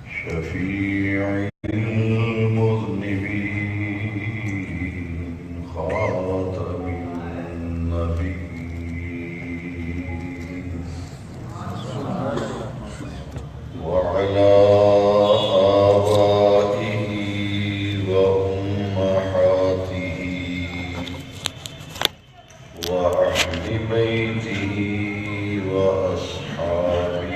شفيع المذنبين خاتم النبيين وعلى آبائه وأمهاته وأهل بيته وأصحابه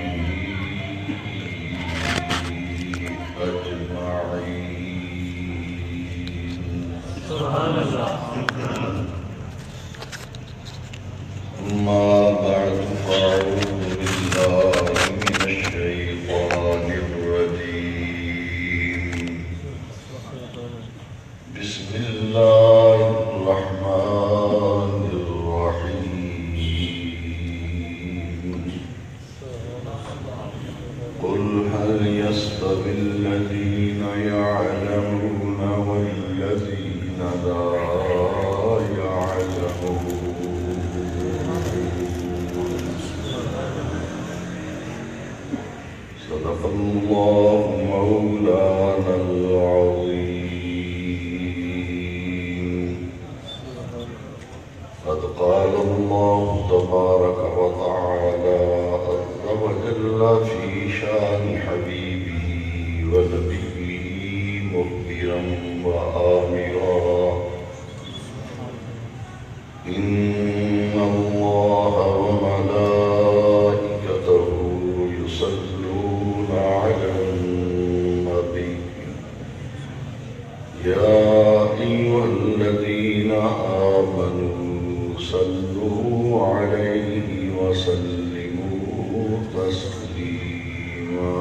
أما بعد فأعوذ بالله من الشيطان الرجيم بسم الله الرحمن الرحيم قل هل يستوي الذين يعلمون والذين لا يعلمون صدق الله مولانا العظيم قد قال الله تبارك وتعالى عز وجل في شان حبيبه ونبيه مخبرا وآمرا إن الله وملائكته يصلون على النبي يا أيها الذين آمنوا صلوا عليه وسلموا تسليما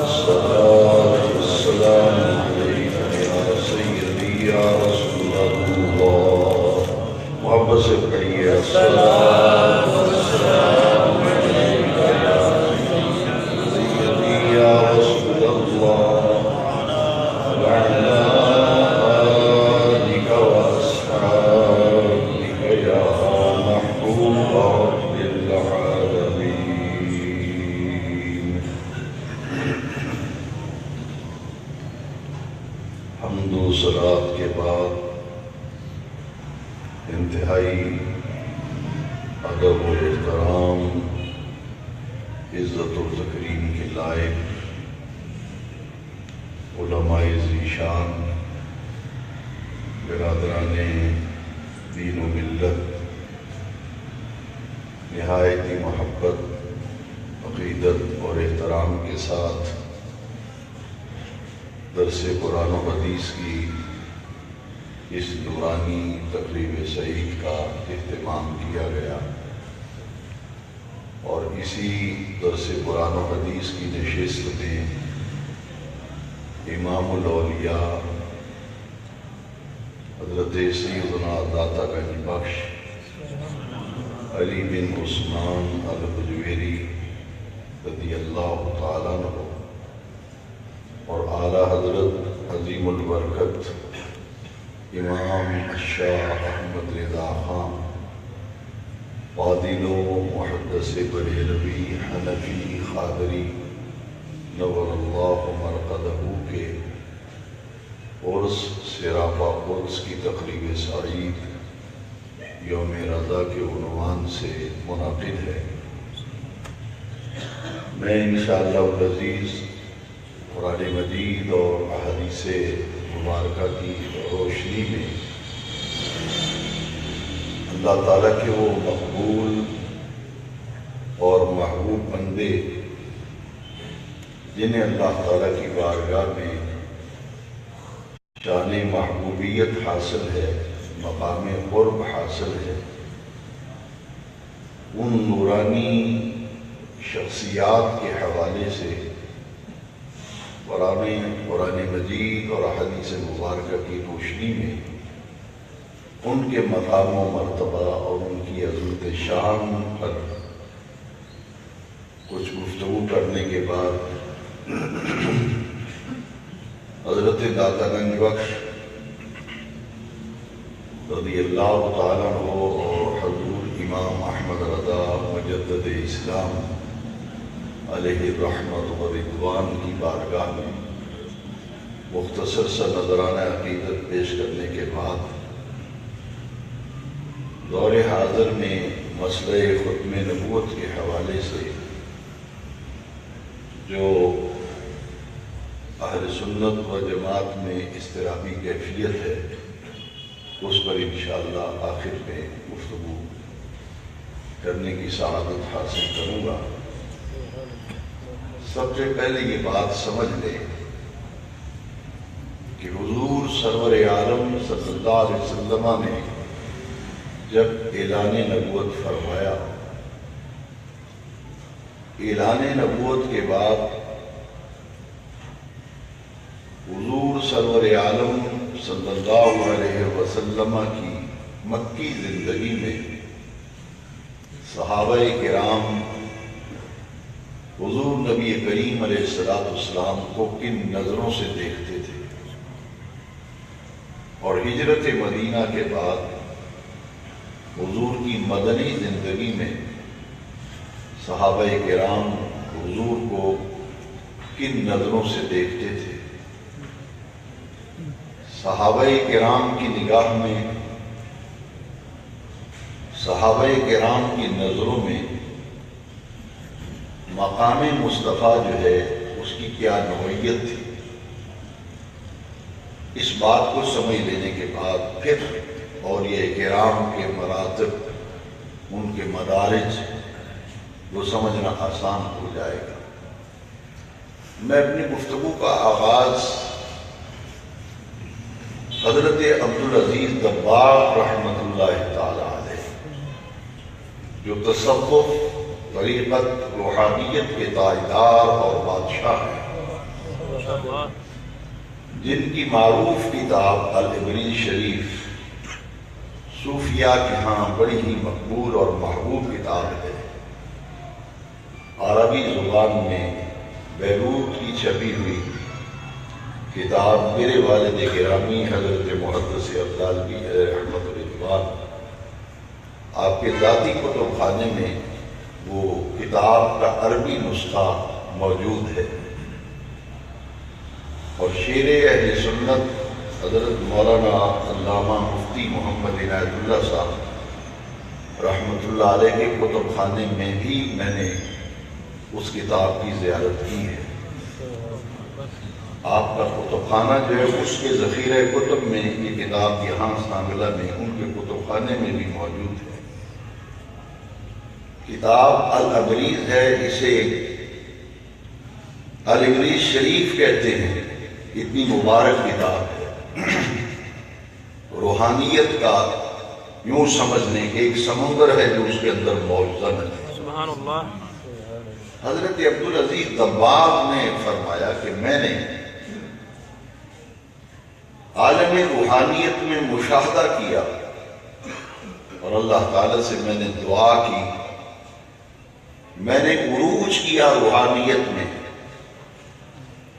الصلاة والسلام عليك يا سيدي يا رسول الله محبت سے پڑھیے الصلاة والسلام عليك يا سيدي يا رسول الله وعلى آلك وأصحابك يا محبوب رب العالمين حمد و صلات کے بعد انتہائی ادب و احترام عزت و تکریم کے لائق علماء ذیشان برادران دین و ملت نہایت ہی محبت عقیدت اور احترام کے ساتھ درس قرآن و حدیث کی اس نورانی تقریب سعید کا اہتمام کیا گیا اور اسی درس قرآن و حدیث کی نشست میں امام الاولیاء حضرت سیدنا داتا گنج بخش علی بن عثمان الحجویری رضی اللہ تعالیٰ عنہ اور اعلیٰ حضرت عظیم البرکت امام الشاہ احمد رضا خان فاضل و محدث بریلوی حنفی قادری نور اللہ مرقدہ کے عرس سراپا قدس کی تقریب سعید یوم رضا کے عنوان سے منعقد ہے۔ میں انشاءاللہ العزیز قرآن مجید اور احادیث مبارکہ کی روشنی میں اللہ تعالیٰ کے وہ مقبول اور محبوب بندے جنہیں اللہ تعالیٰ کی بارگاہ میں شان محبوبیت حاصل ہے، مقام قرب حاصل ہے، ان نورانی شخصیات کے حوالے سے قرآن مجید اور احادیث مبارکہ کی روشنی میں ان کے مقام و مرتبہ اور ان کی عظمت شان پر کچھ گفتگو کرنے کے بعد حضرت داتا گنج بخش رضی اللہ تعالیٰ عنہ اور حضور امام احمد رضا مجدد اسلام علیہ الرحمت و رضوان کی بارگاہ میں مختصر سا نذرانہ عقیدت پیش کرنے کے بعد دور حاضر میں مسئلہ ختم نبوت کے حوالے سے جو اہل سنت و جماعت میں اضطرابی کیفیت ہے اس پر انشاءاللہ آخر میں گفتگو کرنے کی سعادت حاصل کروں گا۔ سب سے پہلے یہ بات سمجھ لیں کہ حضور سرور عالم صلی اللہ علیہ وسلم نے جب اعلان نبوت فرمایا، اعلان نبوت کے بعد حضور سرور عالم صلی اللہ علیہ وسلم کی مکی زندگی میں صحابہ کرام حضور نبی کریم علیہ السلام کو کن نظروں سے دیکھتے تھے، اور ہجرت مدینہ کے بعد حضور کی مدنی زندگی میں صحابہ کرام حضور کو کن نظروں سے دیکھتے تھے۔ صحابہ کرام کی نگاہ میں، صحابہ کرام کی نظروں میں مقام مصطفیٰ جو ہے اس کی کیا نوعیت تھی، اس بات کو سمجھ لینے کے بعد پھر اولیاء کرام کے مراتب، ان کے مدارج وہ سمجھنا آسان ہو جائے گا۔ میں اپنی گفتگو کا آغاز حضرت عبدالعزیز دباغ رحمۃ اللہ تعالی علیہ، جو تصوف، طریقت، روحانیت کے تاجدار اور بادشاہ ہیں، جن کی معروف کتاب الابریز شریف صوفیاء کے ہاں بڑی ہی مقبول اور محبوب کتاب ہے، عربی زبان میں بیروت کی چھپی ہوئی کتاب میرے والد گرامی حضرت محدث عبدالوی رحمت رضوان آپ کے ذاتی کتب خانے میں وہ کتاب کا عربی نسخہ موجود ہے، اور شیر اہل سنت حضرت مولانا علامہ مفتی محمد عنایت اللہ صاحب رحمۃ اللہ علیہ کے کتب خانے میں بھی میں نے اس کتاب کی زیارت کی ہے۔ آپ کا کتب خانہ جو ہے اس کے ذخیرہ کتب میں یہ کتاب یہاں سانگلہ میں ان کے کتب خانے میں بھی موجود ہے۔ کتاب الابریز ہے، اسے الابریز شریف کہتے ہیں، اتنی مبارک کتاب ہے۔ روحانیت کا یوں سمجھ لیں کہ ایک سمندر ہے جو اس کے اندر موجود ہے۔ سبحان اللہ۔ حضرت عبدالعزیز دباغ نے فرمایا کہ میں نے عالم روحانیت میں مشاہدہ کیا اور اللہ تعالیٰ سے میں نے دعا کی، میں نے عروج کیا روحانیت میں،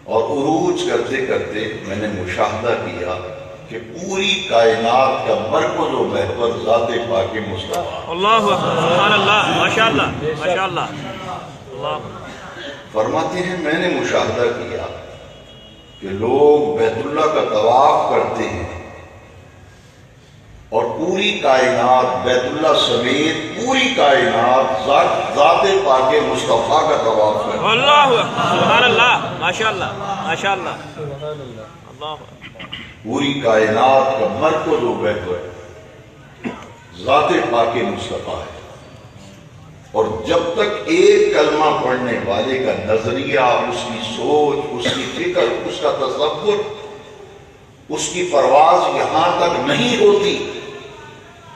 اور عروج کرتے کرتے میں نے مشاہدہ کیا کہ پوری کائنات کا مرکز و محور ذات پاک مصطفیٰ۔ اللہ سبحان اللہ، ماشاءاللہ ماشاءاللہ۔ فرماتے ہیں میں نے مشاہدہ کیا کہ لوگ بیت اللہ کا طواف کرتے ہیں اور پوری کائنات بیت اللہ سمیت پوری کائنات ذات پاک مصطفیٰ کا طواف کرتے ہیں۔ اللہ سبحان اللہ، ماشاءاللہ ماشاءاللہ، اللہ۔ پوری کائنات کا مرکز و محور ذات پاک مصطفیٰ ہے، اور جب تک ایک کلمہ پڑھنے والے کا نظریہ، اس کی سوچ، اس کی فکر، اس کا تصور، اس کی پرواز یہاں تک نہیں ہوتی،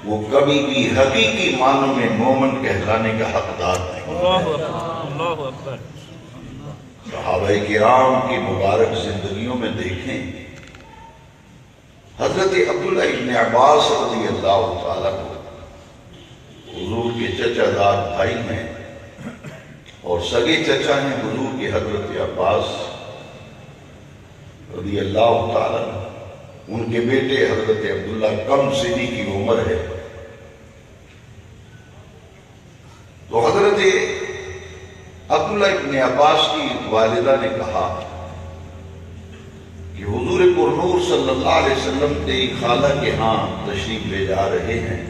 وہ کبھی بھی حقیقی معنوں میں مومن کہلانے کا حقدار نہیں۔ اللہ اکبر۔ صحابہ کرام کی مبارک زندگیوں میں دیکھیں، حضرت عبداللہ ابن عباس رضی اللہ تعالیٰ کو حضور کے چچا دار بھائی ہیں، اور سگے چچا ہیں حضور کے حضرت عباس رضی اللہ تعالیٰ۔ ان کے بیٹے حضرت عبداللہ کم سنی کی عمر ہے. تو حضرت عبداللہ ابن عباس کی والدہ نے کہا کہ حضور پرنور صلی اللہ علیہ وسلم تیری خالہ کے ہاں تشریف لے جا رہے ہیں،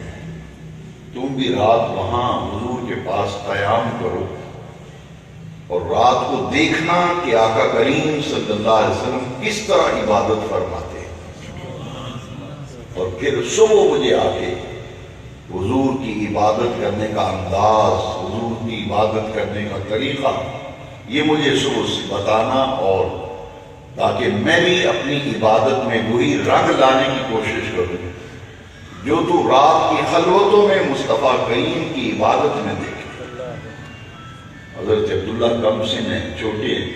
تم بھی رات وہاں حضور کے پاس قیام کرو اور رات کو دیکھنا کہ آقا کریم صلی اللہ علیہ وسلم کس طرح عبادت فرماتے ہیں، اور پھر صبح مجھے آ کے حضور کی عبادت کرنے کا انداز، حضور کی عبادت کرنے کا طریقہ یہ مجھے صبح سے بتانا، اور تاکہ میں بھی اپنی عبادت میں وہی رنگ لانے کی کوشش کروں جو تو رات کی خلوتوں میں مصطفیٰ کریم کی عبادت میں دیکھے. حضرت عبداللہ کم سن ہیں، چھوٹے ہیں،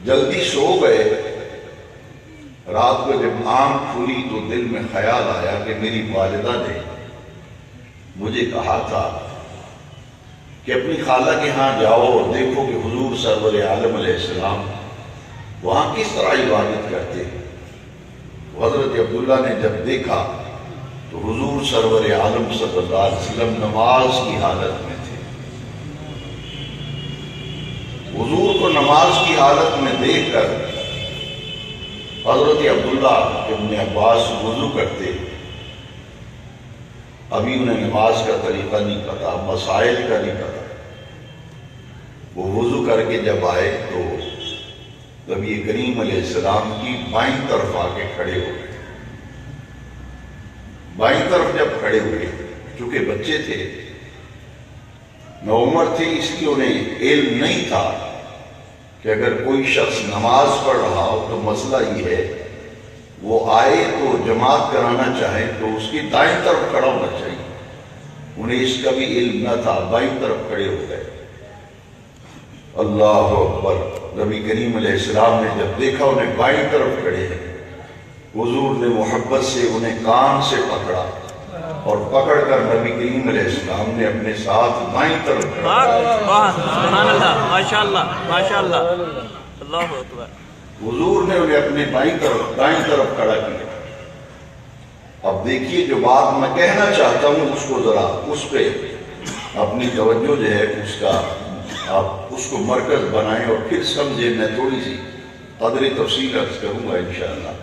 جلدی سو گئے. رات کو جب آنکھ کھلی تو دل میں خیال آیا کہ میری والدہ نے مجھے کہا تھا کہ اپنی خالہ کے ہاں جاؤ اور دیکھو کہ حضور سرور عالم علیہ السلام وہاں کس طرح عبادت کرتے ہیں. حضرت عبداللہ نے جب دیکھا تو حضور سرور عالم صلی اللہ علیہ وسلم نماز کی حالت میں تھے. حضور کو نماز کی حالت میں دیکھ کر حضرت عبداللہ ابن عباس وضو کرتے. ابھی انہیں نماز کا طریقہ نہیں پتا، مسائل کا نہیں پتا. وہ وضو کر کے جب آئے تو نبی کریم علیہ السلام کی بائیں طرف آ کے کھڑے ہو گئے. بائیں طرف جب کھڑے ہوئے، چونکہ بچے تھے، نوعمر تھے، اس لیے انہیں علم نہیں تھا کہ اگر کوئی شخص نماز پڑھ رہا ہو تو مسئلہ یہ ہے وہ آئے تو جماعت کرانا چاہے تو اس کی دائیں طرف کھڑا ہونا چاہیے. انہیں اس کا بھی علم نہ تھا، بائیں طرف کھڑے ہو گئے. اللہ اکبر. نبی کریم علیہ السلام نے جب دیکھا انہیں بائیں طرف کھڑے ہیں، حضور نے محبت سے انہیں کان سے پکڑا اور پکڑ کر نبی کریم علیہ السلام نے اپنے ساتھ بائیں طرف کھڑا. سبحان اللہ، ماشاءاللہ ماشاءاللہ، اللہ اکبر. حضور نے انہیں اپنے دائیں طرف کھڑا کیا. اب دیکھیے جو بات میں کہنا چاہتا ہوں اس کو ذرا اس پہ اپنی توجہ جو ہے اس کا آپ اس کو مرکز بنائیں اور پھر سمجھیں. میں تھوڑی سی قدر تفصیل عرض کروں گا انشاءاللہ.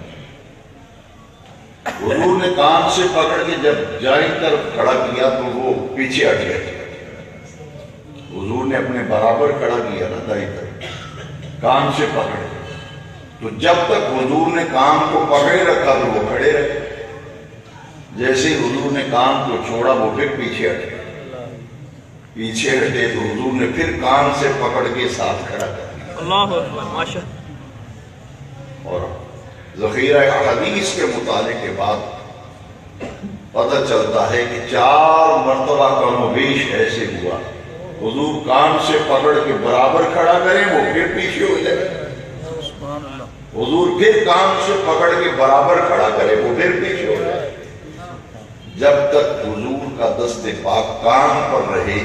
حضور نے کان سے پکڑ کے جب دائیں طرف کھڑا کیا تو وہ پیچھے ہٹ گیا. حضور نے اپنے برابر کھڑا کیا نا دائیں طرف کان سے پکڑ. تو جب تک حضور نے کان کو پکڑے رکھا تو وہ کھڑے رہے. جیسے حضور نے کان کو چھوڑا وہ پھر پیچھے ہٹے. پیچھے ہٹے تو حضور نے پھر کان سے پکڑ کے ساتھ کھڑا کر دیا. اللہ اکبر، ماشاءاللہ. اور ذخیرہ حدیث کے مطالعے کے بعد پتہ چلتا ہے کہ 4 مرتبہ کم و بیش ایسے ہوا. حضور کان سے پکڑ کے برابر کھڑا کریں وہ پھر پیچھے ہو جائے. حضور پھر کان سے پکڑ کے برابر کھڑا کرے وہ پھر پیچھے ہو جائے. جب تک حضور کا دست پاک کان پر رہے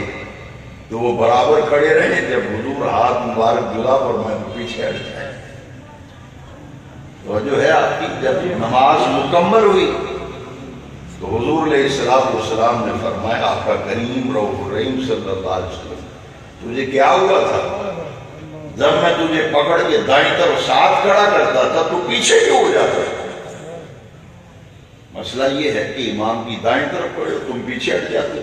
تو وہ برابر کھڑے رہے. جب حضور ہاتھ مبارک جدا فرمائے تو پیچھے ہٹ جائے. تو جو ہے آپ کی جب نماز مکمل ہوئی تو حضور علیہ السلام نے فرمایا آقا کریم رؤوف الرحیم صلی اللہ علیہ وسلم تجھے کیا ہوا تھا؟ جب میں تجھے پکڑ کے دائیں طرف ساتھ کھڑا کرتا تھا تو پیچھے کیوں ہو جاتا تھا؟ مسئلہ یہ ہے کہ امام کی دائیں طرف کھڑے تم پیچھے ہٹ جاتے.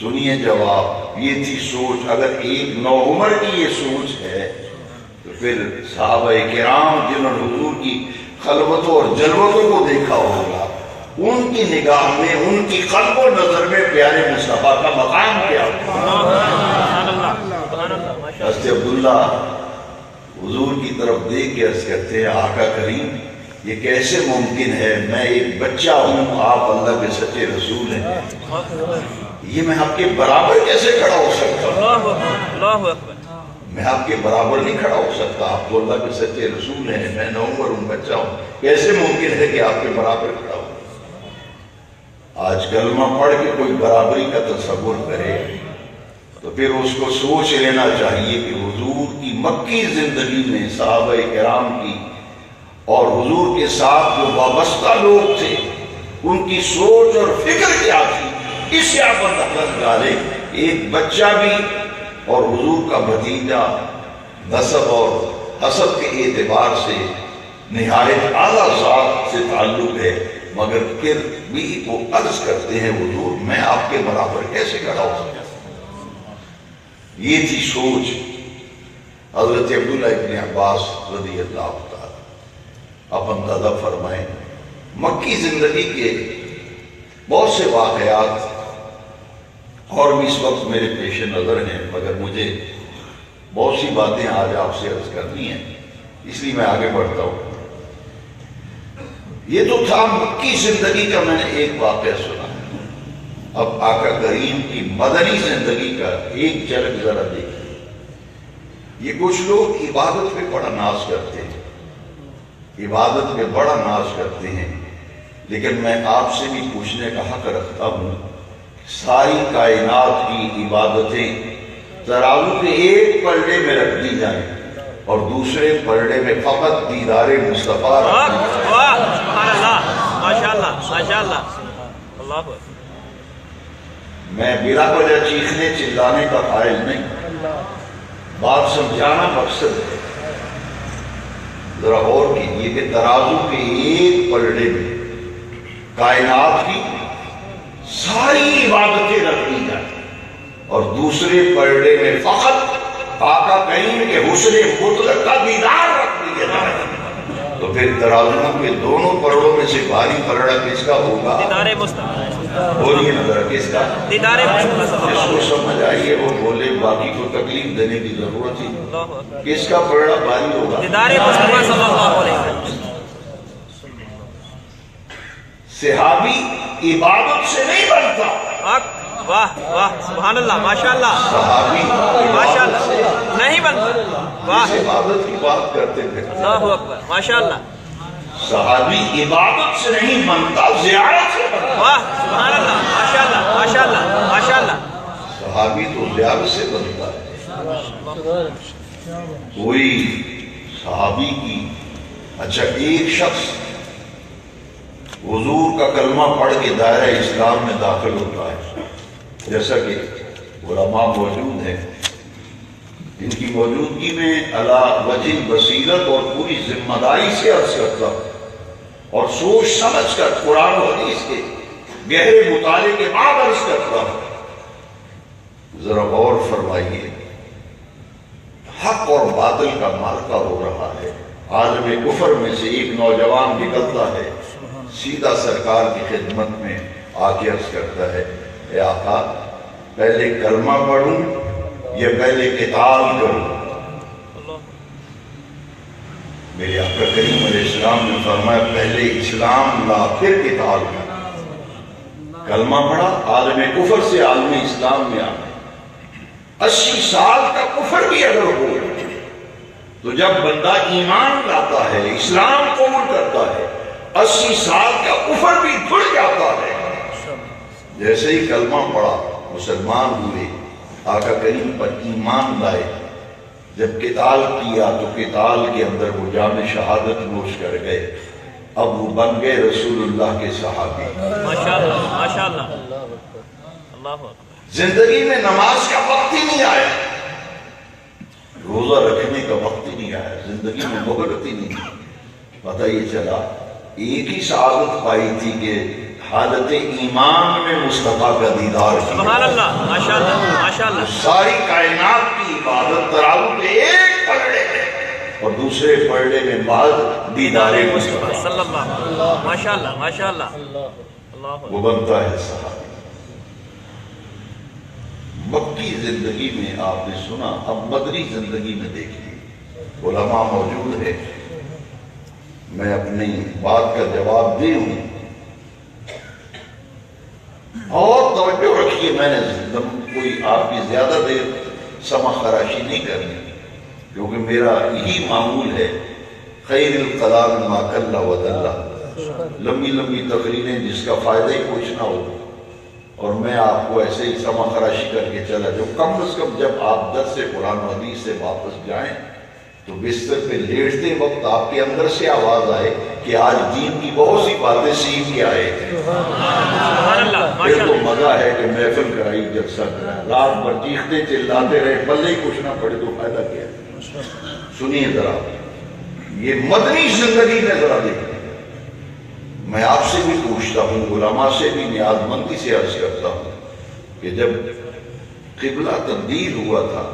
سنیے جواب. یہ تھی سوچ. اگر ایک نوعمر کی یہ سوچ ہے تو پھر صحابہ کرام جنہوں نے حضور کی خلوتوں اور جلوتوں کو دیکھا ہوگا ان کی نگاہ میں ان کی قلب و نظر میں پیارے مصطفیٰ کا مقام کیا ہوگا. حضرت عبداللہ حضور کی طرف دیکھ کے عرض کرتے ہیں آقا کریم یہ کیسے ممکن ہے؟ میں ایک بچہ ہوں، آپ اللہ کے سچے رسول ہیں، یہ میں آپ کے برابر کیسے کھڑا ہو سکتا ہوں؟ اللہ اکبر. میں آپ کے برابر نہیں کھڑا ہو سکتا. آپ تو اللہ کے سچے رسول ہیں، میں نوعمر ہوں، بچہ ہوں، کیسے ممکن ہے کہ آپ کے برابر کھڑا ہو؟ آج کلمہ پڑھ کے کوئی برابری کا تصور کرے تو پھر اس کو سوچ لینا چاہیے کہ حضور کی مکی زندگی میں صحابہ کرام کی اور حضور کے ساتھ جو وابستہ لوگ تھے ان کی سوچ اور فکر کیا تھی، اس سے آپ اندازہ ڈالیں۔ ایک بچہ بھی اور حضور کا بھتیجا نسب اور حسب کے اعتبار سے نہایت اعلیٰ ذات سے تعلق ہے، مگر پھر بھی وہ عرض کرتے ہیں حضور میں آپ کے برابر کیسے کھڑا ہو سکتا۔ یہ تھی سوچ حضرت عبداللہ ابن عباس رضی اللہ تعالیٰ۔ آپ اندازہ فرمائیں مکی زندگی کے بہت سے واقعات اور بھی اس وقت میرے پیش نظر ہیں، مگر مجھے بہت سی باتیں آج آپ سے عرض کرنی ہیں، اس لیے میں آگے بڑھتا ہوں۔ یہ تو تھا مکی زندگی کا، میں نے ایک واقعہ سنا۔ اب آقا کریم کی مدنی زندگی کا ایک جھلک ذرا دیکھیں۔ یہ کچھ لوگ عبادت پہ بڑا ناز کرتے ہیں، عبادت پہ بڑا ناز کرتے ہیں، لیکن میں آپ سے بھی پوچھنے کا حق رکھتا ہوں، ساری کائنات کی عبادتیں ترازو کے ایک پلڑے میں رکھ دی جائیں اور دوسرے پلڑے میں فقط دیدار مصطفیٰ رکھ دی جائیں۔ واہ سبحان اللہ، ماشاءاللہ ماشاءاللہ، اللہ اکبر۔ میں بلا وجہ چیخنے چلانے کا قائل نہیں، بات سمجھانا مقصد ہے۔ ذرا غور کیجیے کہ ترازو کے ایک پلڑے میں کائنات کی ساری عبادتیں رکھ دی جائیں اور دوسرے پلڑے میں فقط آقا کریم کے حسن مطلق کا دیدار رکھ دیا جائے، تو پھر ترازو کے دونوں پلڑوں میں سے بھاری پلڑا کس کا ہوگا؟ دیدار مصطفیٰ، بولیے نظر کس کا؟ دیدار مصطفیٰ، جس کو سمجھ آئیے وہ بولے، باقی کو تکلیف دینے کی ضرورت ہی اللہ اکبر۔ کس کا پلڑا بھاری ہوگا؟ دیدار مصطفیٰ صلی اللہ علیہ وسلم۔ صحابی عبادت سے نہیں بنتا، واہ واہ سبحان اللہ ماشاءاللہ، صحابی ماشاءاللہ نہیں بنتا، واہ اس عبادت کی بات کرتے تھے۔ اللہ اکبر ماشاءاللہ، صحابی عبادت سے نہیں بنتا، زیارت سے بنتا۔ واہ سبحان اللہ ماشاءاللہ ماشاءاللہ ماشاءاللہ۔ صحابی تو زیارت سے بنتا ہے۔ کوئی صحابی کی اچھا ایک شخص حضور کا کلمہ پڑھ کے دائرہ اسلام میں داخل ہوتا ہے، جیسا کہ علماء موجود ہیں، ان کی موجودگی میں علی وجہ بصیرت اور پوری ذمہ داری سے عرض کرتا ہوں اور سوچ سمجھ کر قرآن و حدیث کے گہرے مطالعے کے بعد عرض کرتا ہوں۔ ذرا غور فرمائیے، حق اور باطل کا معرکہ ہو رہا ہے، عالم کفر میں سے ایک نوجوان نکلتا ہے، سیدھا سرکار کی خدمت میں آ کے عرض کرتا ہے، اے آقا پہلے کلمہ پڑھوں یا پہلے قتال کروں؟ میرے آقا کریم علیہ السلام نے فرمایا پہلے اسلام لا پھر قتال کر۔ کلمہ پڑھا، عالم کفر سے عالم اسلام میں آ گئے۔ 80 سال کا کفر بھی اگر ہو تو جب بندہ ایمان لاتا ہے، اسلام قبول کرتا ہے، 80 سال کا کفر بھی دھل جاتا ہے۔ جیسے ہی کلمہ پڑھا، مسلمان ہوئے، آقا کریم پر ایمان لائے، جب قتال کیا تو قتال کے اندر وہ جام شہادت نوش کر گئے، اب وہ بن گئے رسول اللہ کے صحابی۔ ماشاءاللہ ماشاءاللہ، اللہ اکبر۔ زندگی میں نماز کا وقت ہی نہیں آیا، روزہ رکھنے کا وقت ہی نہیں آیا، زندگی میں مہلت ہی نہیں۔ پتہ یہ چلا ایک ہی سعادت پائی تھی کہ حالت ایمان میں مصطفیٰ کا دیدار کیا۔ سبحان اللہ ماشاءاللہ ماشاءاللہ۔ ساری کائنات کی عبادت ترازو کے ایک پلڑے میں اور دوسرے پلڑے میں بعد دیدار مصطفیٰ صلی اللہ علیہ وسلم، ماشاءاللہ ماشاءاللہ، اللہ اکبر۔ وہ بنتا ہے صحابی۔ مکی زندگی میں آپ نے سنا، اب مدنی زندگی میں دیکھیے، علماء موجود ہے، میں اپنی بات کا جواب دے ہوں اور توجہ رکھیے، میں نے کوئی آپ کی زیادہ دیر سمع خراشی نہیں کرنی، کیونکہ میرا یہی معمول ہے، خیر الکلام ما قل و دل، لمبی لمبی تقریریں جس کا فائدہ ہی کچھ نہ ہو، اور میں آپ کو ایسے ہی سمع خراشی کر کے چلا جاؤں۔ کم از کم جب آپ درس قرآن و حدیث سے واپس جائیں تو بستر پہ لیٹتے وقت آپ کے اندر سے آواز آئے کہ آج دین کی بہت سی باتیں سیکھ کے آئے ہیں، سبحان اللہ پھر ماشاء تو اللہ مزہ ہے کہ محفل کرائی، جلسہ کرایا، رات بھر چیختے چلاتے رہے، پلے ہی کچھ نہ پڑے تو فائدہ کیا ہے؟ سنیے ذرا یہ مدنی زندگی میں ذرا دیکھیں۔ میں آپ سے بھی پوچھتا ہوں، علماء سے بھی نیاز مندی سے عرض کرتا ہوں کہ جب قبلہ تبدیل ہوا تھا،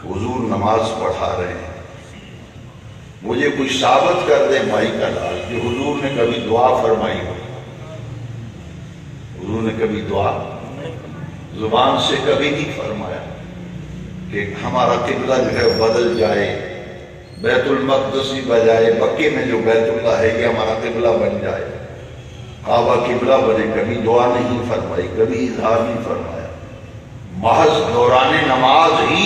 حضور نماز پڑھا رہے ہیں، مجھے کچھ ثابت کر دے مائی کا لال کہ حضور نے کبھی دعا فرمائی ہو؟ حضور نے کبھی دعا زبان سے کبھی نہیں فرمایا کہ ہمارا قبلہ جو ہے بدل جائے، بیت المقدس ہی بجائے مکے میں جو بیت اللہ ہے یہ ہمارا قبلہ بن جائے، کعبہ قبلہ بنے، کبھی دعا نہیں فرمائی، کبھی اظہار نہیں فرمایا۔ محض دوران نماز ہی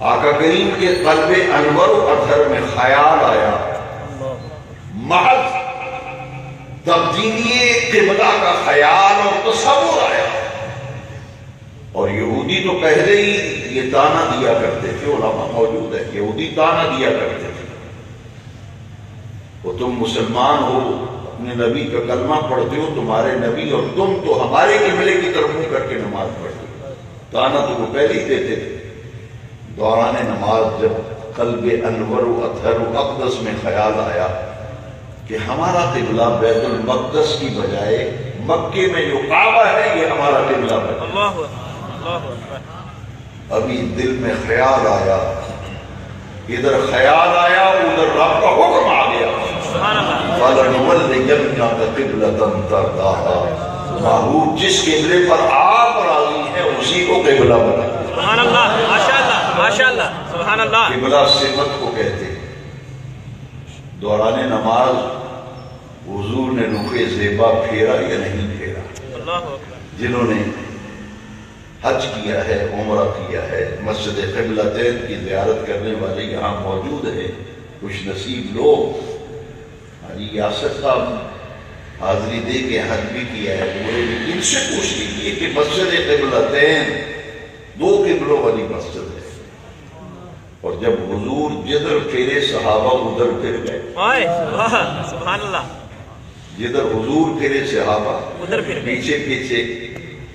آقا کریم کے قلب انور و اطہر میں خیال آیا، محض تبدیلی قبلہ کا خیال اور تصور آیا۔ اور یہودی تو پہلے ہی یہ تانا دیا کرتے تھے، علماء موجود ہے، یہودی تانا دیا کرتے تھے، وہ تم مسلمان ہو، اپنے نبی کا کلمہ پڑھتے ہو، تمہارے نبی اور تم تو ہمارے قبلے کی طرف منہ کر کے نماز پڑھتے ہو، تانا تو وہ پہلے ہی دیتے تھے۔ دوران نماز جب قلب انور و اطہر و اقدس میں خیال آیا کہ ہمارا قبلہ بیت المقدس کی بجائے مکے میں جو کعبہ ہے یہ ہمارا قبلہ ہے، اللہ اکبر، ابھی دل میں خیال آیا، ادھر خیال آیا ادھر رب کا حکم آ گیا، سبحان اللہ فَلَنُوَلِّيَنَّكَ قِبْلَةً تَرْضَاهَا، محبوب جس قبلے پر آپ راضی ہیں اسی کو قبلہ بنا۔ سبحان اللہ ماشاء اللہ ماشاء اللہ سبحان اللہ۔ قبلہ صفت کو کہتے ہیں۔ دوران نماز حضور نے رخ زیبا پھیرا یا نہیں پھیرا؟ اللہ اکبر۔ جنہوں نے حج کیا ہے، عمرہ کیا ہے، مسجد قبلتین کی زیارت کرنے والے یہاں موجود ہیں، خوش نصیب لوگ۔ حاجی یاسر صاحب حاضری دے کے حج بھی کیا ہے، ان سے پوچھ لیجیے کہ مسجد قبلتین دو قبلوں والی مسجد ہے، اور جب حضور جدھر پھیرے صحابہ ادھر پھر گئے، آئے واہ سبحان اللہ، جدھر حضور پھرے صحابہ ادھر پھر گئے، پیچھے پیچھے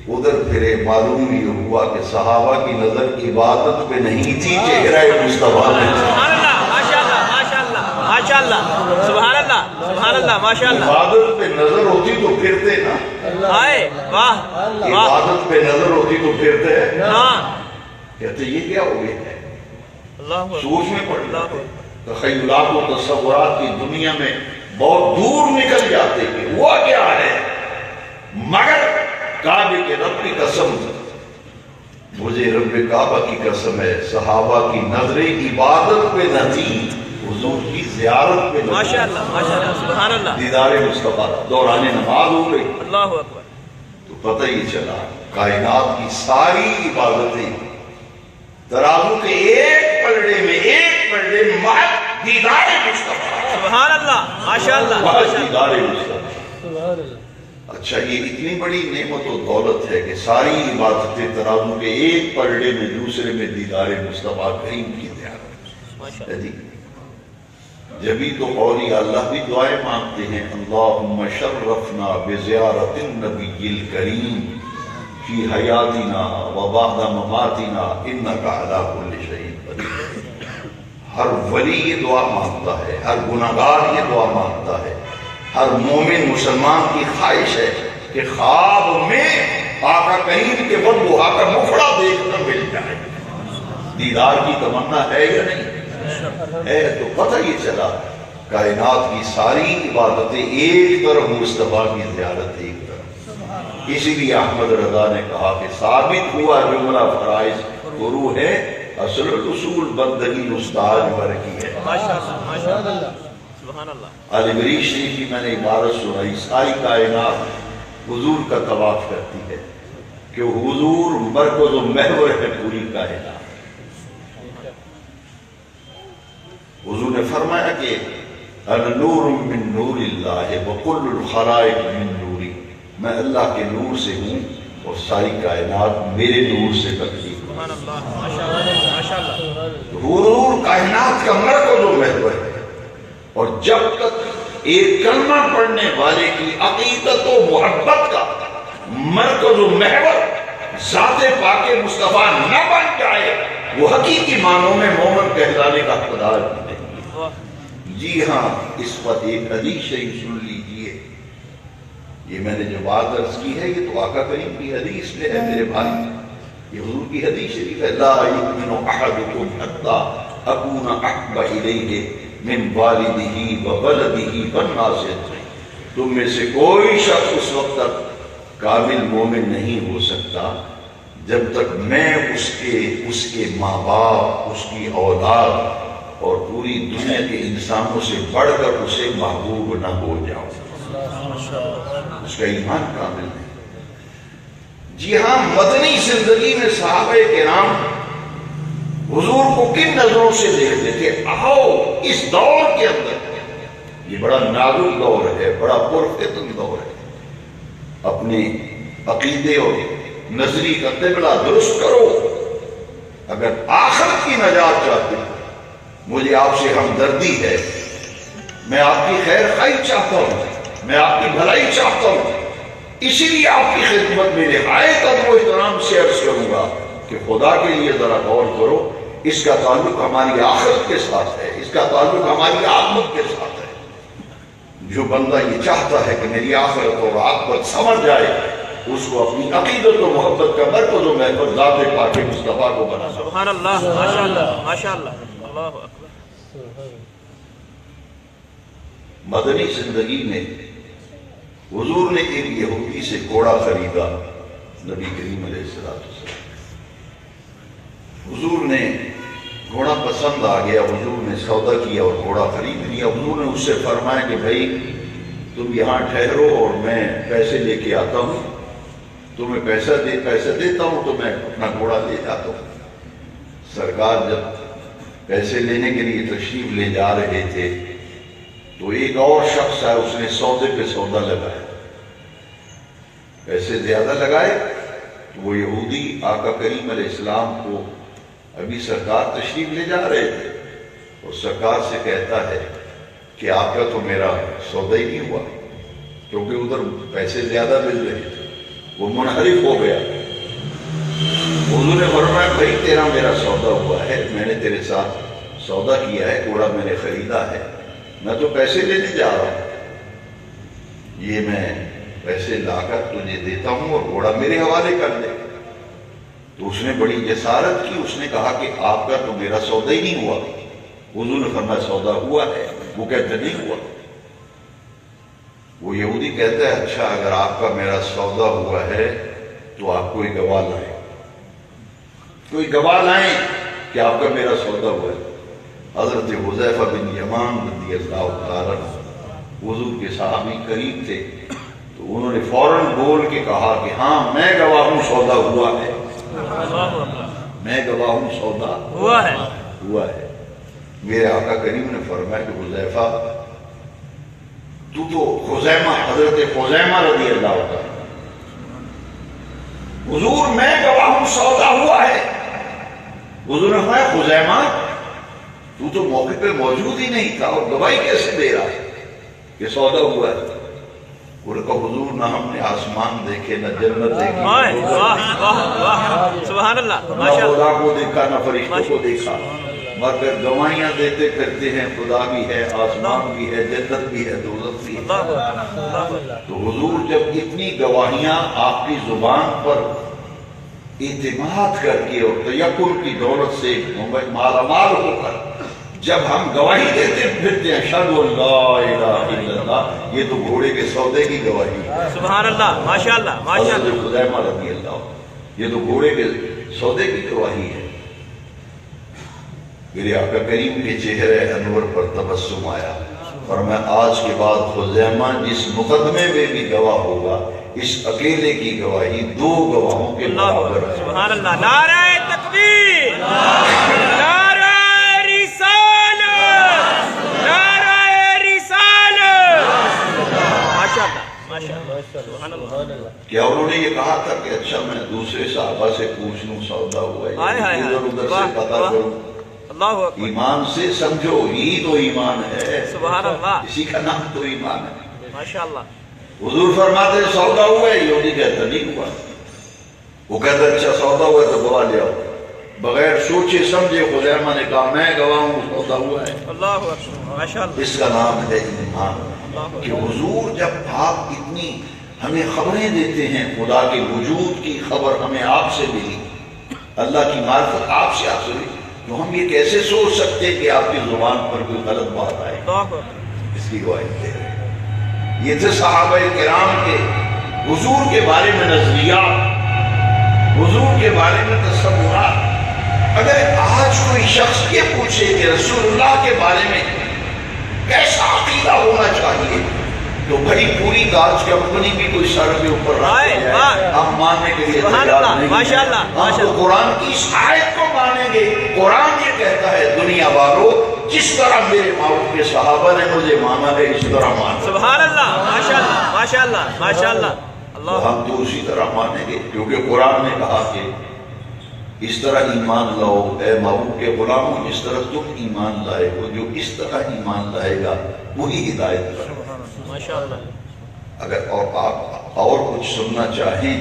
ادھر پھرے۔ معلوم یہ ہوا کہ صحابہ کی نظر عبادت پہ نہیں تھی، چہرہ مصطفیٰ پہ تھی۔ سبحان اللہ ماشاء اللہ ماشاء اللہ ماشاء اللہ سبحان اللہ سبحان اللہ ماشاء اللہ۔ عبادت پہ نظر ہوتی تو پھرتے نا، آئے واہ واہ، عبادت پہ نظر ہوتی تو پھرتے، ہاں کہتے یہ کیا ہو گیا ہے؟ اللہ اکبر، سوچ میں پڑ اللہ جاتے، تخیلات و تصورات کی دنیا میں بہت دور نکل جاتے کہ ہوا کیا ہے، مگر کعبے کے رب کی قسم، مجھے رب کعبہ کی قسم ہے، صحابہ کی نظریں عبادت پہ نہ تھی، حضور کی زیارت پہ نہ تھی۔ ماشاء اللہ ماشاء اللہ سبحان اللہ، دیدار مصطفیٰ دوران نماز ہو گئی اللہ اکبر، تو پتہ ہی چلا کائنات کی ساری عبادتیں ترازو کے ایک پلڑے میں محض دیدار مصطفیٰ، سبحان اللہ ماشاء اللہ محض ماشاء اللہ، دیدار مصطفیٰ۔ اچھا یہ اتنی بڑی نعمت و دولت ہے کہ ساری عبادتیں ترازو کے ایک پلڑے میں، دوسرے میں دیدار مصطفیٰ کریم کی زیارت ماشاء ہے جی۔ جبھی تو اولیاء اللہ بھی دعائیں مانگتے ہیں، اللہم شرفنا بزیارت النبی الکریم فی حیاتنا و بعد مماتنا انکا علی کل شیء قدیر۔ ہر ولی یہ دعا مانگتا ہے، ہر گناہگار یہ دعا مانگتا ہے، ہر مومن مسلمان کی خواہش ہے کہ خواب میں آقا کریم کے بدبہا کا مکھڑا دیکھنا مل جائے۔ دیدار کی تمنا ہے یا نہیں ہے؟ تو پتہ یہ چلا کائنات کی ساری عبادتیں ایک طرف، مصطفیٰ کی زیارت ایک طرف۔ اسی لیے احمد رضا نے کہا کہ ثابت ہوا جملہ فرائض فروع ہے، اصل الاصول بندگی استاد ور کی ہے۔ ماشاء اللہ ماشاء اللہ سبحان اللہ۔ علی شریف کی میں نے عبارت سنائی، ساری کائنات حضور کا طواف کرتی ہے کہ حضور مرکز و محور ہے پوری کائنات۔ حضور نے فرمایا کہ انا نور من نور اللہ وکل الخلائق من نوری، میں اللہ کے نور سے ہوں اور ساری کائنات میرے نور سے تکلیف۔ سبحان اللہ ماشاء اللہ حضور کائنات کا مرکز و محور ہے، اور جب تک ایک کلمہ پڑھنے والے کی عقیدت و محبت کا مرکز و محور ذات پاک مصطفیٰ نہ بن جائے، وہ حقیقی معنوں میں مومن کہلانے کا حقدار بھی نہیں ہے۔ جی ہاں، اس پر ایک حدیث شریف سن لیجئے۔ یہ میں نے جو بات عرض کی ہے یہ تو آقا کریم کی حدیث میں ہے میرے بھائی، یہ حضور کی حدیث شریف ہے۔ لا یؤمن احدکم حتی اکون احب الیہ من والدہ وولدہ والناس اجمعین۔ تم میں سے کوئی شخص اس وقت تک کامل مومن نہیں ہو سکتا جب تک میں اس کے ماں باپ، اس کی اولاد اور پوری دنیا کے انسانوں سے بڑھ کر اسے محبوب نہ ہو جاؤں۔ اس کا ایمان کامل نہیں۔ جی ہاں، مدنی زندگی میں صحابہ کرام حضور کو کن نظروں سے دیکھتے تھے؟ آؤ اس دور کے اندر، یہ بڑا نازک دور ہے، بڑا پرفتن دور ہے، اپنے عقیدے اور نظری کا قبلہ درست کرو۔ اگر آخرت کی نجات چاہتے ہیں، مجھے آپ سے ہمدردی ہے، میں آپ کی خیر خواہی چاہتا ہوں، میں آپ کی بھلائی چاہتا ہوں، اسی لیے آپ کی خدمت میں نہایت ادب و احترام سے عرض کروں گا کہ خدا کے لیے ذرا غور کرو، اس کا تعلق ہماری آخرت کے ساتھ ہے، اس کا تعلق ہماری عاقبت کے ساتھ ہے۔ جو بندہ یہ چاہتا ہے کہ میری آخرت اور عاقبت سمجھ جائے، اس کو اپنی عقیدت و محبت کا مرکز و محور ذات پاک مصطفیٰ کو بنا۔ سبحان اللہ ماشاء اللہ ماشاء اللہ اللہ اکبر۔ مدنی زندگی میں حضور نے ایک یہودی سے گھوڑا خریدا، نبی کریم علیہ السلام۔ حضور نے گھوڑا پسند آ گیا، حضور نے سودا کیا اور گھوڑا خرید لیا۔ حضور نے اس سے فرمایا کہ بھائی تم یہاں ٹھہرو اور میں پیسے لے کے آتا ہوں، تمہیں پیسہ دیتا ہوں تو میں اپنا گھوڑا لے جاتا ہوں۔ سرکار جب پیسے لینے کے لیے تشریف لے جا رہے تھے تو ایک اور شخص ہے، اس نے سودے پہ سودا لگایا، پیسے زیادہ لگائے۔ تو وہ یہودی آقا کریم علیہ السلام کو ابھی سرکار تشریف لے جا رہے تھے اور سرکار سے کہتا ہے کہ آپ کا تو میرا سودا ہی نہیں ہوا، کیونکہ ادھر پیسے زیادہ مل رہے تھے۔ وہ منحرف ہو گیا۔ حضور نے فرمایا بھائی تیرا میرا سودا ہوا ہے، میں نے تیرے ساتھ سودا کیا ہے، گھوڑا میں نے خریدا ہے، میں تو پیسے لینے جا رہا ہوں، یہ میں پیسے لا کر تجھے دیتا ہوں اور گھوڑا میرے حوالے کر دے۔ تو اس نے بڑی جسارت کی، اس نے کہا کہ آپ کا تو میرا سودا ہی نہیں ہوا۔ حضور نے فرمایا سودا ہوا ہے، وہ کہتے نہیں ہوا۔ وہ یہودی کہتا ہے اچھا اگر آپ کا میرا سودا ہوا ہے تو آپ کوئی گواہ لائیں، کوئی گواہ لائیں کہ آپ کا میرا سودا ہوا ہے۔ حضرت حذیفہ بن یمان رضی اللہ تعالیٰ حضور کے صحابی قریب تھے، تو انہوں نے فوراً بول کے کہا کہ ہاں میں گواہ ہوں سودا ہوا ہے، میں گواہ ہوں سودا ہوا ہے۔ میرے آقا کریم نے فرمایا کہ حذیفہ تو خزیمہ، حضرت خزیمہ رضی اللہ تعالیٰ، حضور میں گواہ ہوں سودا ہوا ہے۔ حضور نے فرمایا خزیمہ تو موقع پہ موجود ہی نہیں تھا اور گواہی کیسے دے رہا ہے کہ سودا ہوا ہے؟ انہوں نے کہا حضور نہ ہم نے آسمان دیکھے، نہ جنت دیکھی، سبحان اللہ نہ خدا کو دیکھا، نہ فرشتوں کو دیکھا، مگر گواہیاں دیتے پھرتے ہیں، خدا بھی ہے، آسمان بھی ہے، جنت بھی ہے، دوزخ بھی ہے۔ تو حضور جب اتنی گواہیاں آپ کی زبان پر اعتماد کر کے اور تیقن کی دولت سے مالا مال ہو کر جب ہم گواہی دیتے پھرتے ہیں اشہد ان لا الہ الا اللہ، یہ تو گھوڑے کے سودے کی گواہی ہے۔ سبحان اللہ ماشاء اللہ ماشاء اللہ۔ حضرت خزیمہ رضی اللہ، یہ تو گھوڑے کے سودے کی گواہی ہے۔ میرے آقا کریم کے چہرے انور پر تبسم آیا، فرمایا آج کے بعد خزیمہ جس مقدمے میں بھی گواہ ہوگا، اس اکیلے کی گواہی دو گواہوں کے برابر ہے۔ سبحان اللہ، نعرہ تکبیر، نعرہ رسالت، نعرہ رسالت۔ ماشاء اللہ ماشاءاللہ سبحان اللہ کیا انہوں نے یہ کہا تھا کہ اچھا میں دوسرے صحابہ سے پوچھ لوں سودا ہوا ہائے ہائے ہے ادھر ادھر سے واہ پتا واہ کروں؟ اللہ اکبر ایمان سے سمجھو یہی تو ایمان ہے، سبحان اللہ اسی کا نام تو ایمان ہے۔ ماشاءاللہ حضور فرماتے ہیں سودا ہوا ہے، یہودی کہتا نہیں ہوا، وہ کہتا اچھا سودا ہوا ہے تو گواہ لے آؤ، بغیر سوچے سمجھے خزیمہ نے کہا میں گواہ ہوں سودا ہوا ہے۔ اللہ اکبر ماشاءاللہ اس کا نام ہے ایمان، کہ حضور جب آپ اتنی ہمیں خبریں دیتے ہیں، خدا کے وجود کی خبر ہمیں آپ سے ملی، اللہ کی معرفت آپ سے حاصل ہوئی، تو ہم یہ کیسے سوچ سکتے ہیں کہ آپ کی زبان پر کوئی غلط بات آئے؟ اللہ اکبر اس کی گواہی دے رہے ہیں۔ یہ تھے صحابہ کرام کے حضور کے بارے میں نظریات، حضور کے بارے میں تصورات۔ اگر آج کوئی شخص یہ پوچھے کہ رسول اللہ کے بارے میں کیسا عقیدہ ہونا چاہیے، تو بھائی پوری تاج کمپنی بھی کوئی سر کے اوپر رکھ جائے ہم ماننے کے لیے تیار نہیں ہیں۔ ماشاءاللہ ہم تو قرآن کی اس آیت کو مانیں گے۔ قرآن یہ کہتا ہے دنیا والو جس طرح میرے معروف کے صحابہ نے مجھے مانا ہے اس طرح مانو۔ سبحان اللہ ماشاءاللہ ماشاءاللہ ماشاءاللہ تو اللہ ہم تو اسی طرح مانیں گے، کیونکہ قرآن نے کہا کہ اس طرح ایمان لاؤ اے محبوب کے غلاموں جس طرح تم ایمان لائے ہو، جو اس طرح ایمان لائے گا وہی ہدایت پر۔ ماشاءاللہ اگر اور آپ اور کچھ سننا چاہیں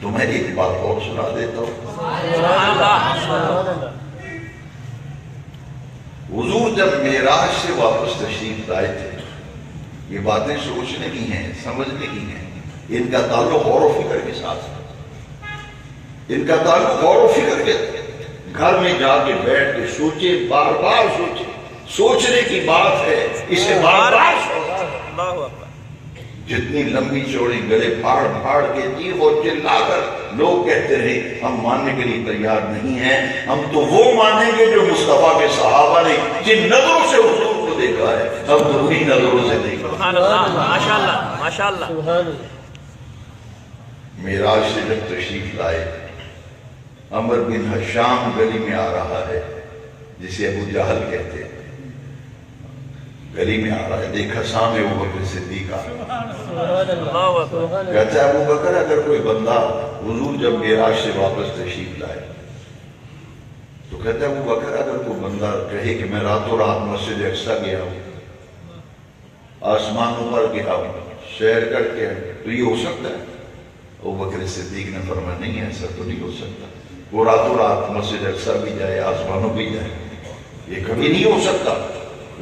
تو میں ایک بات اور سنا دیتا ہوں۔ سبحان اللہ حضور جب معراج سے واپس تشریف لائے تھے، یہ باتیں سوچنے کی ہیں، سمجھنے کی ہیں، ان کا تعلق غور و فکر کے ساتھ ہے، ان کا تعلق غور و فکر کے گھر میں جا کے بیٹھ کے سوچے، بار بار سوچے، سوچنے کی بات ہے، اسے بار بار سوچے۔ اللہ اکبر جتنی لمبی چوڑی گلے پھاڑ پھاڑ کے چیخ اور چلا کر لوگ کہتے رہے ہم ماننے کے لیے تیار نہیں ہیں، ہم تو وہ مانیں گے جو مصطفیٰ کے صحابہ نے جن نظروں سے حضور کو دیکھا ہے، ہم تو وہی نظروں سے دیکھا۔ سبحان اللہ ماشاءاللہ ماشاءاللہ معراج سے جب تشریف لائے، عمر بن حشام گلی میں آ رہا ہے، جسے ابو جہل کہتے ہیں، گلی میں آ رہا ہے، دیکھا سامنے ابو بکر صدیق آ رہا ہے، اللہ اکبر کہتا ہے ابو بکر اگر کوئی بندہ حضور جب معراج سے واپس تشریف لائے تو کہتا ہے ابو بکر اگر کوئی بندہ کہے کہ میں راتوں رات مسجد اقصی گیا ہوں، آسمانوں پر گیا ہوں، سیر کر کے تو یہ ہو سکتا ہے؟ ابو بکر صدیق نے فرمایا نہیں ایسا تو نہیں ہو سکتا، وہ راتوں رات مسجد اقصی بھی جائے آسمانوں بھی جائے، یہ کبھی نہیں ہو سکتا۔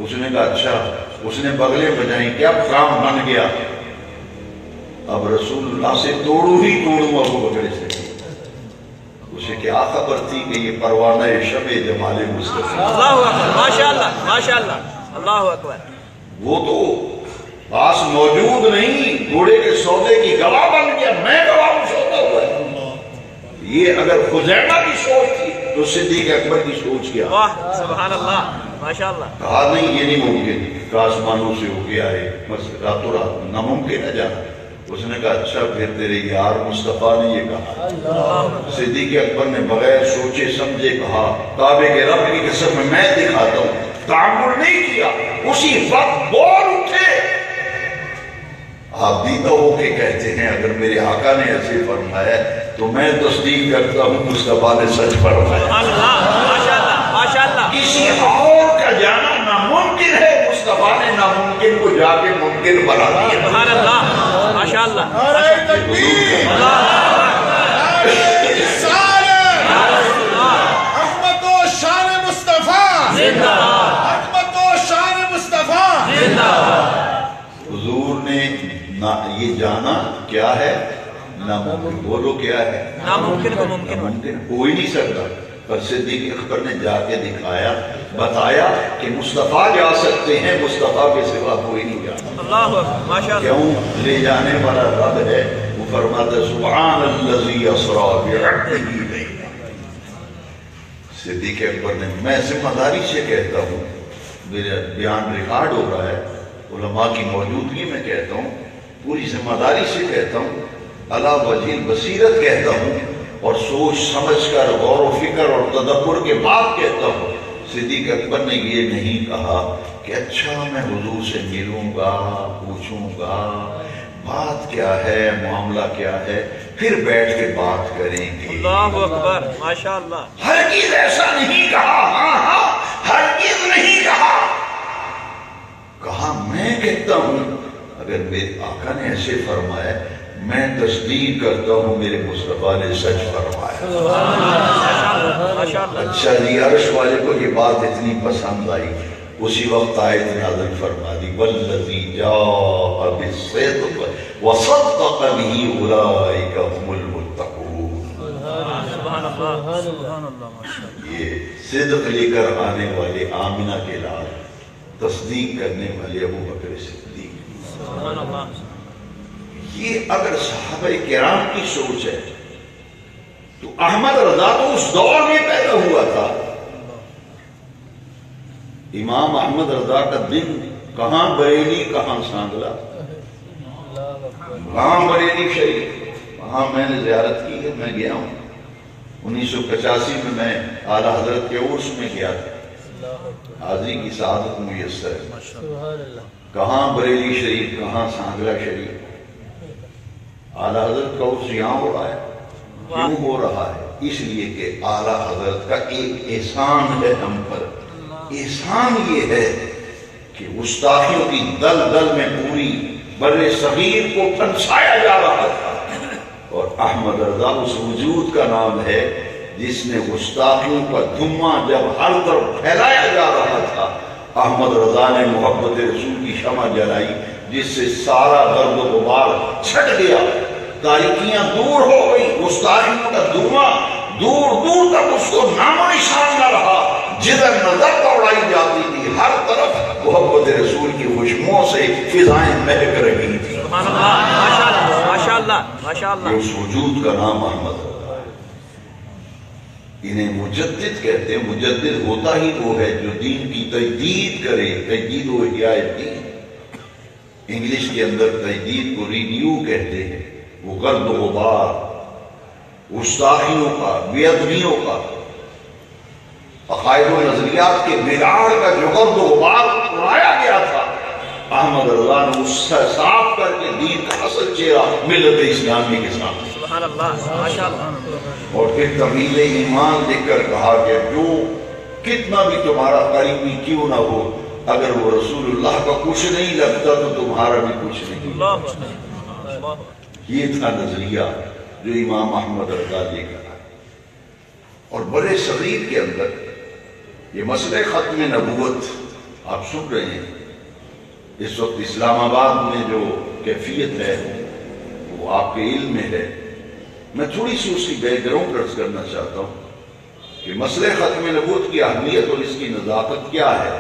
اس نے کہا اچھا، اس نے بغلیں بجائیں، کیا کام بن گیا، اب رسول اللہ سے توڑوں ہی توڑوں ابو بکر سے۔ اسے کیا خبر تھی کہ یہ پروانہ شب جمال مصطفیٰ، اللہ اکبر ماشاءاللہ ماشاءاللہ اللہ اکبر، وہ تو پاس موجود نہیں، گھوڑے کے سودے کی گواہ بن گیا، میں گواہ ہوں سودا ہوا ہے۔ یہ اگر خزیمہ کی سوچ تھی تو صدیق اکبر کی سوچ کیا؟ واہ سبحان اللہ ماشاءاللہ کہا نہیں یہ نہیں ممکن کہ آسمانوں سے ہو کے آئے، بس راتوں رات ناممکن ہے جانا۔ اس نے کہا اچھا پھر تیرے یار مصطفیٰ نے یہ کہا۔ صدیق اکبر نے بغیر سوچے سمجھے کہا کعبے کے رب کی قسم میں دکھاتا ہوں، تعامل نہیں کیا، اسی وقت بول اٹھے۔ آپ دیدہ ہو کے کہتے ہیں اگر میرے آقا نے ایسے فرمایا تو میں تصدیق کرتا ہوں مصطفیٰ نے سچ فرمایا۔ سبحان اللہ ماشاءاللہ ماشاءاللہ کسی اور کا جانا ناممکن ہے، مصطفیٰ نے ناممکن کو جا کے ممکن بنا دیا۔ سبحان اللہ ماشاءاللہ عظمت و شان مصطفیٰ، زندہ باد عظمت و شان مصطفیٰ، زندہ باد۔ حضور نے یہ جانا کیا ہے ناممکن، بولو کیا ہے ناممکن کو ممکن ہو۔ ناممکن ہو ہی نہیں سکتا، پر صدیق اکبر نے جا کے دکھایا، بتایا کہ مصطفیٰ جا سکتے ہیں، مصطفیٰ کے سوا کوئی نہیں جانا۔ اللہ اکبر ماشاءاللہ کیوں؟ لے جانے والا رب ہے، وہ فرماتا ہے سبحان الذی اسریٰ بعبدہ لیلا۔ صدیق اکبر نے، میں ذمہ داری سے کہتا ہوں، میرا بیان ریکارڈ ہو رہا ہے، علماء کی موجودگی میں کہتا ہوں، پوری ذمہ داری سے کہتا ہوں، علی وجہ البصیرت کہتا ہوں، اور سوچ سمجھ کر غور و فکر اور تدبر کے بعد کہتا ہوں۔ صدیق اکبر نے یہ نہیں کہا کہ اچھا میں حضور سے ملوں گا، پوچھوں گا، بات کیا ہے، معاملہ کیا ہے، پھر بیٹھ کے بات کریں گے۔ اللہ اکبر، ماشاء اللہ۔ ہرگز ایسا نہیں کہا، ہاں ہرگز نہیں کہا، کہا میں کہتا ہوں اگر میرے آقا نے ایسے فرمایا میں تصدیق کرتا ہوں میرے مصطفیٰ نے سچ فرمایا۔ اچھا جی، عرش والے کو یہ بات اتنی پسند آئی، اسی وقت آیت نازل فرما دی والذی جاء بالصدق وصدق به اولئک هم المتقون۔ سبحان اللہ، سبحان اللہ۔ یہ صدق لے کر آنے والے آمنہ کے لال، تصدیق کرنے والے ابو بکر صدیق۔ سبحان اللہ۔ یہ اگر صحابہ کرام کی سوچ ہے تو احمد رضا تو اس دور میں پیدا ہوا تھا۔ امام احمد رضا کا دن کہاں بریلی کہاں سانگلا، کہاں بریلی شریف، وہاں میں نے زیارت کی ہے، میں گیا ہوں 1985 میں اعلیٰ حضرت کے عرس میں گیا تھا، حاضری کی سعادت میسر ہے۔ کہاں بریلی شریف کہاں سانگلا شریف، اعلیٰ حضرت کا عرس یہاں ہو رہا ہے، کیوں ہو رہا ہے؟ اس لیے کہ اعلیٰ حضرت کا ایک احسان ہے ہم پر، احسان یہ ہے کہ گستاخیوں کی دل دل میں پوری بر صغیر کو پھنسایا جا رہا تھا، اور احمد رضا اس وجود کا نام ہے جس نے گستاخیوں کا دھواں جب ہر طرف پھیلایا جا رہا تھا، احمد رضا نے محبت رسول کی شمع جلائی جس سے سارا درد و غبار چھٹ گیا، تاریکیاں دور ہو گئی، گستاخیوں کا دھواں دور دور تک اس کو نام و نشان نہ رہا، جدھر نظر دوڑائی جاتی تھی ہر طرف محبت رسول کی خوشبوؤں سے فضائیں مہک رہی تھی۔ سبحان اللہ، ماشاء اللہ، ماشاء اللہ، ماشاء اللہ۔ اس وجود کا نام احمد رضا ہے۔ انہیں مجدد کہتے ہیں، مجدد ہوتا ہی وہ ہے جو دین کی تجدید کرے، تجدید و احیاء الدین، انگلش کے اندر تجدید کو رینیو کہتے ہیں، وہ گرد و غبار گستاخیوں کا، بے ادبیوں کا، عقائد و نظریات کے بگاڑ کا جو گرد و غبار اڑایا گیا تھا، احمد رضا نے اس سے صاف کر کے دین کا اصل چہرہ ملت اسلامی کے سامنے، سبحان اللہ، ماشاء اللہ۔ اور پھر تحویل ایمان لکھ کر کہا کہ جو کتنا بھی تمہارا قریبی کیوں نہ ہو، اگر وہ رسول اللہ کا کچھ نہیں لگتا تو تمہارا بھی کچھ نہیں۔ یہ تھا نظریہ جو امام احمد رضا لے کر آئے، اور بڑے صغیر کے اندر یہ مسئلہ ختم نبوت آپ سن رہے ہیں، اس وقت اسلام آباد میں جو کیفیت ہے وہ آپ کے علم میں ہے، میں تھوڑی سی اس کی بیک گراؤنڈ عرض کرنا چاہتا ہوں کہ مسئلہ ختم نبوت کی اہمیت اور اس کی نزاکت کیا ہے۔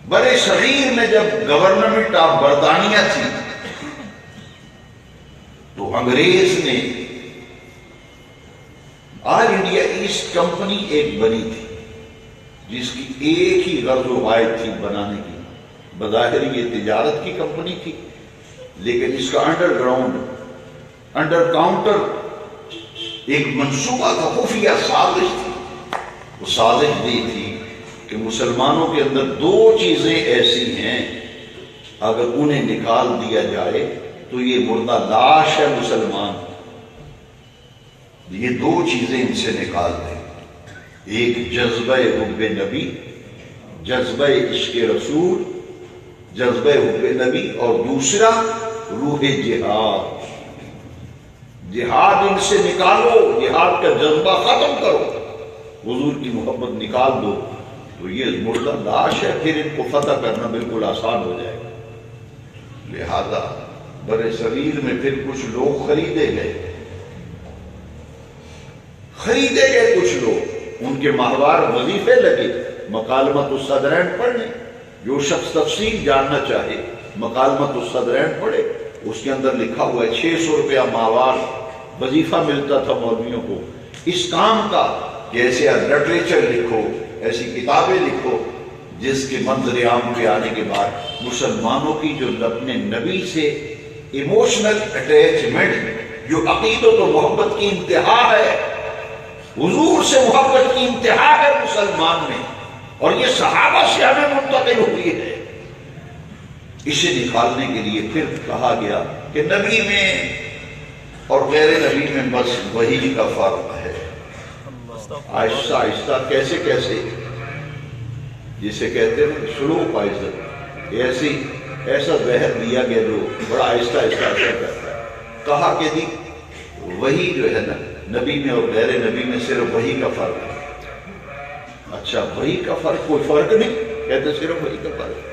بڑے صغیر میں جب گورنمنٹ آف برطانیہ تھی تو انگریز نے آل انڈیا ایسٹ کمپنی ایک بنی تھی جس کی ایک ہی غرض و غائب تھی بنانے کی، بظاہر یہ تجارت کی کمپنی تھی لیکن اس کا انڈر گراؤنڈ، انڈر کاؤنٹر ایک منصوبہ تھا، خفیہ سازش تھی۔ وہ سازش یہ تھی کہ مسلمانوں کے اندر دو چیزیں ایسی ہیں اگر انہیں نکال دیا جائے تو یہ مردہ لاش ہے مسلمان، یہ دو چیزیں ان سے نکال دیں، ایک جذبہ حب نبی، جذبہ عشق رسول، جذبہ حب نبی، اور دوسرا روح جہاد، جہاد ان سے نکالو، جہاد کا جذبہ ختم کرو، حضور کی محبت نکال دو تو یہ مردہ لاش ہے، پھر ان کو فتح کرنا بالکل آسان ہو جائے گا۔ لہذا برے صغیر میں پھر کچھ لوگ خریدے گئے کچھ لوگ، ان کے ماہوار وظیفے لگے، مکالمت الصدرین پڑھنے، جو شخص تفصیل جاننا چاہے مکالمت الصدرین پڑھے، اس کے اندر لکھا ہوا ہے 600 روپیہ ماہوار وظیفہ ملتا تھا مولویوں کو اس کام کا کہ ایسے لٹریچر لکھو، ایسی کتابیں لکھو جس کے منظر عام پہ آنے کے بعد مسلمانوں کی جو اپنے نبی سے ایموشنل اٹیچمنٹ، جو عقیدت و محبت کی انتہا ہے، حضور سے محبت کی انتہا ہے مسلمان میں، اور یہ صحابہ سے ہمیں منتقل ہوئی ہے، اسے نکالنے کے لیے پھر کہا گیا کہ نبی میں اور غیر نبی میں بس وہی کا فرق ہے. آہستہ آہستہ کیسے کیسے جسے کہتے ہیں سلو پائزن ایسا زہر دیا گیا جو بڑا آہستہ آہستہ اثر کرتا ہے. کہا کہ جی وہی جو ہے نا نبی میں اور غیر نبی میں صرف وہی کا فرق ہے. اچھا وہی کا فرق کوئی فرق نہیں کہتے صرف وہی کا فرق ہے.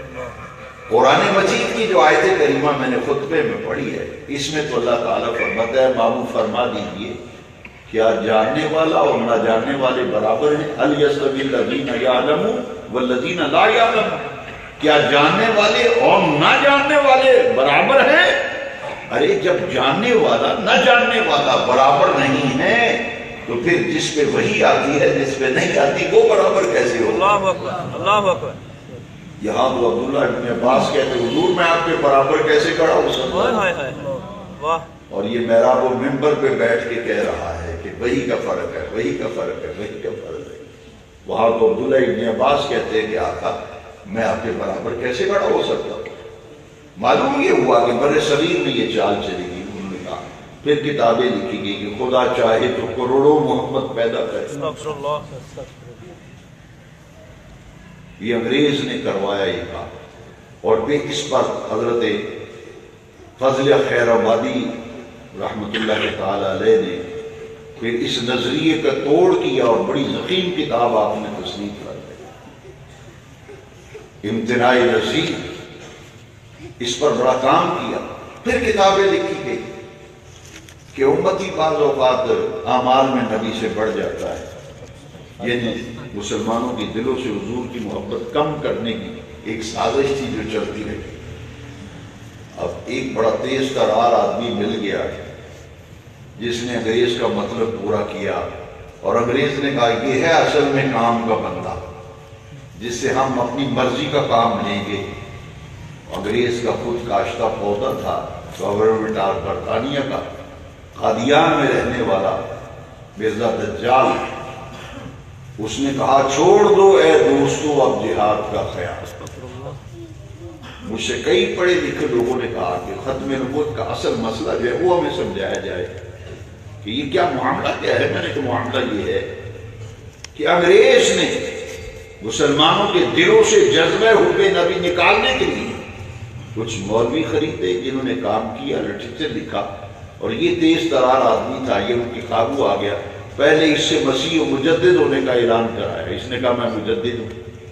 قرآن مجید کی جو آیت کریمہ میں نے خطبے میں پڑھی ہے اس میں تو اللہ تعالیٰ فرماتا ہے بابو فرما دیجئے کیا جاننے والا اور نہ جاننے والے برابر ہیں؟ هل يستوي الذين يعلمون والذين لا يعلمون. کیا جاننے والے اور نہ جاننے والے برابر ہیں؟ ارے جب جاننے والا نہ جاننے والا برابر نہیں ہے تو پھر جس پہ وہی آتی ہے جس پہ نہیں آتی وہ برابر کیسے ہو؟ اللہ اکبر اللہ اکبر. یہاں تو عبداللہ ابن عباس کہتے حضور میں آپ کے برابر کیسے کھڑا ہو سکتا ہوں؟ واہ. اور یہ محراب و منبر پہ بیٹھ کے کہہ رہا ہے کہ وہی کا فرق ہے وہی کا فرق ہے وہی کا فرق ہے. وہاں تو عبداللہ ابن عباس کہتے ہیں کہ آقا میں آپ کے برابر کیسے کھڑا ہو سکتا ہوں؟ معلوم یہ ہوا کہ بر صغیر میں یہ چال چلی گئی. انہوں نے کہا پھر کتابیں لکھی گئی کہ خدا چاہے تو کروڑوں محمد پیدا کرے. استغفر اللہ. یہ انگریز نے کروایا یہ کام. اور پھر اس پر حضرت فضل خیر آبادی رحمت اللہ تعالی علیہ نے پھر اس نظریے کا توڑ کیا اور بڑی ضخیم کتاب آپ نے تصنیف کر دی امتناع نظیر. اس پر بڑا کام کیا. پھر کتابیں لکھی گئی کہ امتی بعض اوقات اعمال میں نبی سے بڑھ جاتا ہے. یعنی مسلمانوں کے دلوں سے حضور کی محبت کم کرنے کی ایک سازش تھی جو چلتی رہی. اب ایک بڑا تیز ترار آدمی مل گیا جس نے انگریز کا مطلب پورا کیا اور انگریز نے کہا یہ ہے اصل میں کام کا بندہ جس سے ہم اپنی مرضی کا کام لیں گے. انگریز کا خود کاشتہ پودا تھا گورنمنٹ آف برطانیہ کا قادیان میں رہنے والا مرزا دجال. اس نے کہا چھوڑ دو اے دوستو اب جہاد کا خیال. مجھ سے کئی پڑھے لکھے لوگوں نے کہا کہ ختم نبوت کا اصل مسئلہ جو ہے وہ ہمیں سمجھایا جائے کہ یہ کیا معاملہ کیا ہے. میں نے کہا معاملہ یہ ہے کہ انگریز نے مسلمانوں کے دلوں سے جذبہ حب نبی نکالنے کے لیے کچھ مولوی خریدے جنہوں نے کام کیا لٹریچر لکھا اور یہ تیز ترار آدمی تھا. یہ ان کی قابو آ گیا. پہلے اس سے مسیح و مجدد ہونے کا اعلان کرایا. اس نے کہا میں مجدد ہوں.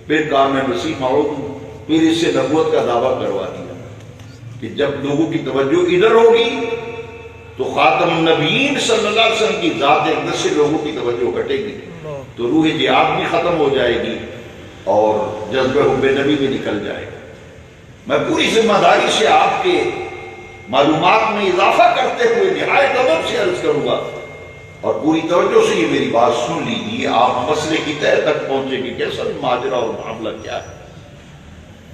پھر کہا میں مسیح موعود ہوں. پھر اس سے نبوت کا دعویٰ کروا دیا کہ جب لوگوں کی توجہ ادھر ہوگی تو خاتم النبیین صلی اللہ علیہ وسلم کی ذات اقدس سے لوگوں کی توجہ ہٹے گی تو روح جہاد بھی ختم ہو جائے گی اور جذبہ حب نبی بھی نکل جائے گا. میں پوری ذمہ داری سے آپ کے معلومات میں اضافہ کرتے ہوئے نہایت ادب سے عرض کروں گا اور پوری توجہ سے یہ میری بات سن لیجیے. آپ مسئلے کی تہہ تک پہنچے گی کہ اصل ماجرا اور معاملہ کیا ہے.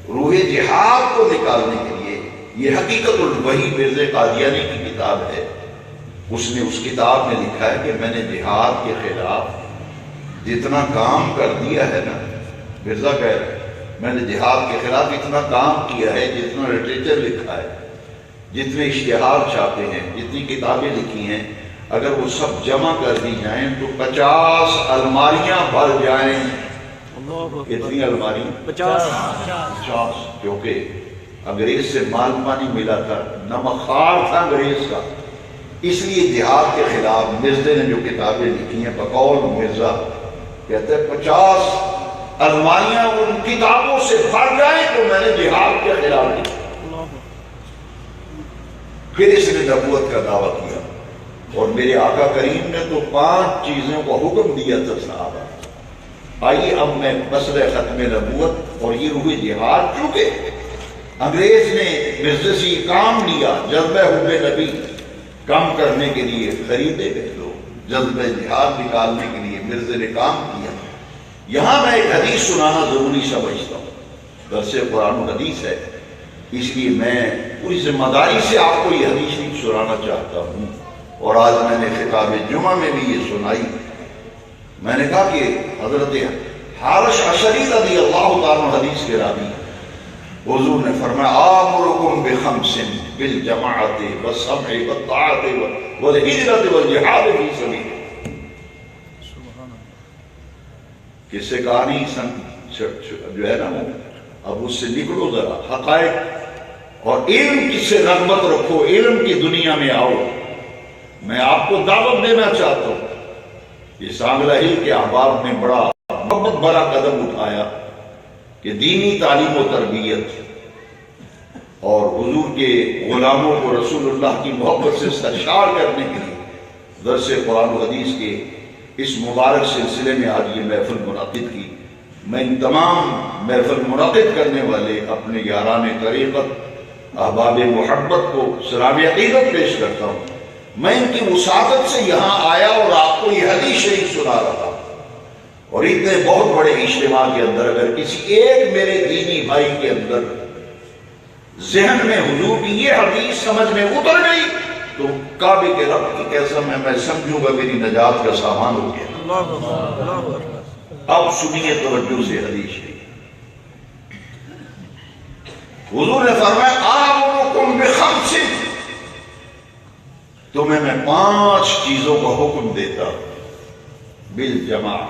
روح جہاد کو نکالنے کے لیے یہ حقیقت الوحی مرزا قادیانی کی کتاب ہے. اس نے اس کتاب میں لکھا ہے کہ میں نے جہاد کے خلاف جتنا کام کر دیا ہے نا مرزا کہہ رہے میں نے جہاد کے خلاف اتنا کام کیا ہے جتنا لٹریچر لکھا ہے جتنے اشتہار چھاپے ہیں جتنی کتابیں لکھی ہیں اگر وہ سب جمع کر دی جائیں تو 50 الماریاں بھر جائیں. کتنی الماریاں؟ 50. کیونکہ انگریز سے مال پانی ملا تھا نمخار تھا انگریز کا. اس لیے جہاد کے خلاف مرزا نے جو کتابیں لکھی ہیں بقول مرزا کہتے ہیں 50 الماریاں ان کتابوں سے بھر جائیں تو میں نے جہاد کے خلاف لکھی. پھر اس نے نبوت کا دعویٰ کیا اور میرے آقا کریم نے تو 5 چیزوں کا حکم دیا تھا صحابہ. آئیے اب میں مسئلہ ختم نبوت اور یہ روح جہاد چونکہ انگریز نے مرزا سے یہ کام لیا جذبہ حب نبی کم کرنے کے لیے خریدے گئے لوگ جذبہ جہاد نکالنے کے لیے مرزا نے کام کیا. یہاں میں ایک حدیث سنانا ضروری سمجھتا ہوں. درس قرآن و حدیث ہے اس لیے میں پوری ذمہ داری سے آپ کو یہ حدیث نہیں سنانا چاہتا ہوں اور آج میں نے خطاب جمعہ میں بھی یہ سنائی. میں نے کہا کہ حضرت حارث اشعری رضی اللہ تعالیٰ حدیث کے راوی حضور نے فرمایا آمر بخمس بالجماعت والسمع والطاعت والہجرت والجہاد فی سبیل. کس سے کہانی جو ہے نا اب اس سے نکلو ذرا، حقائق اور علم کی سے رغبت رکھو، علم کی دنیا میں آؤ. میں آپ کو دعوت دینا چاہتا ہوں. یہ سانگلہ ہل کے احباب نے بڑا بہت بڑا قدم اٹھایا کہ دینی تعلیم و تربیت اور حضور کے غلاموں کو رسول اللہ کی محبت سے سرشار کرنے کے لیے درس قرآن و حدیث کے اس مبارک سلسلے میں آج یہ محفل منعقد کی. میں ان تمام محفل منعقد کرنے والے اپنے یاران طریقت احباب محبت کو سلام عقیدت پیش کرتا ہوں. میں ان کی وسعت سے یہاں آیا اور آپ کو یہ حدیث شریف سنا رہا ہوں. اور اتنے بہت بڑے اجتماع کے اندر اگر کسی ایک میرے دینی بھائی کے اندر ذہن میں حضور کی یہ حدیث سمجھ میں اتر گئی تو کعبے کے رب کی قسم میں سمجھوں گا میری نجات کا سامان ہو گیا. اب سنیے توجہ سے حدیث شریف. حضور نے فرمایا آمرکم بخمس، تمہیں میں 5 چیزوں کا حکم دیتا ہوں بالجماع.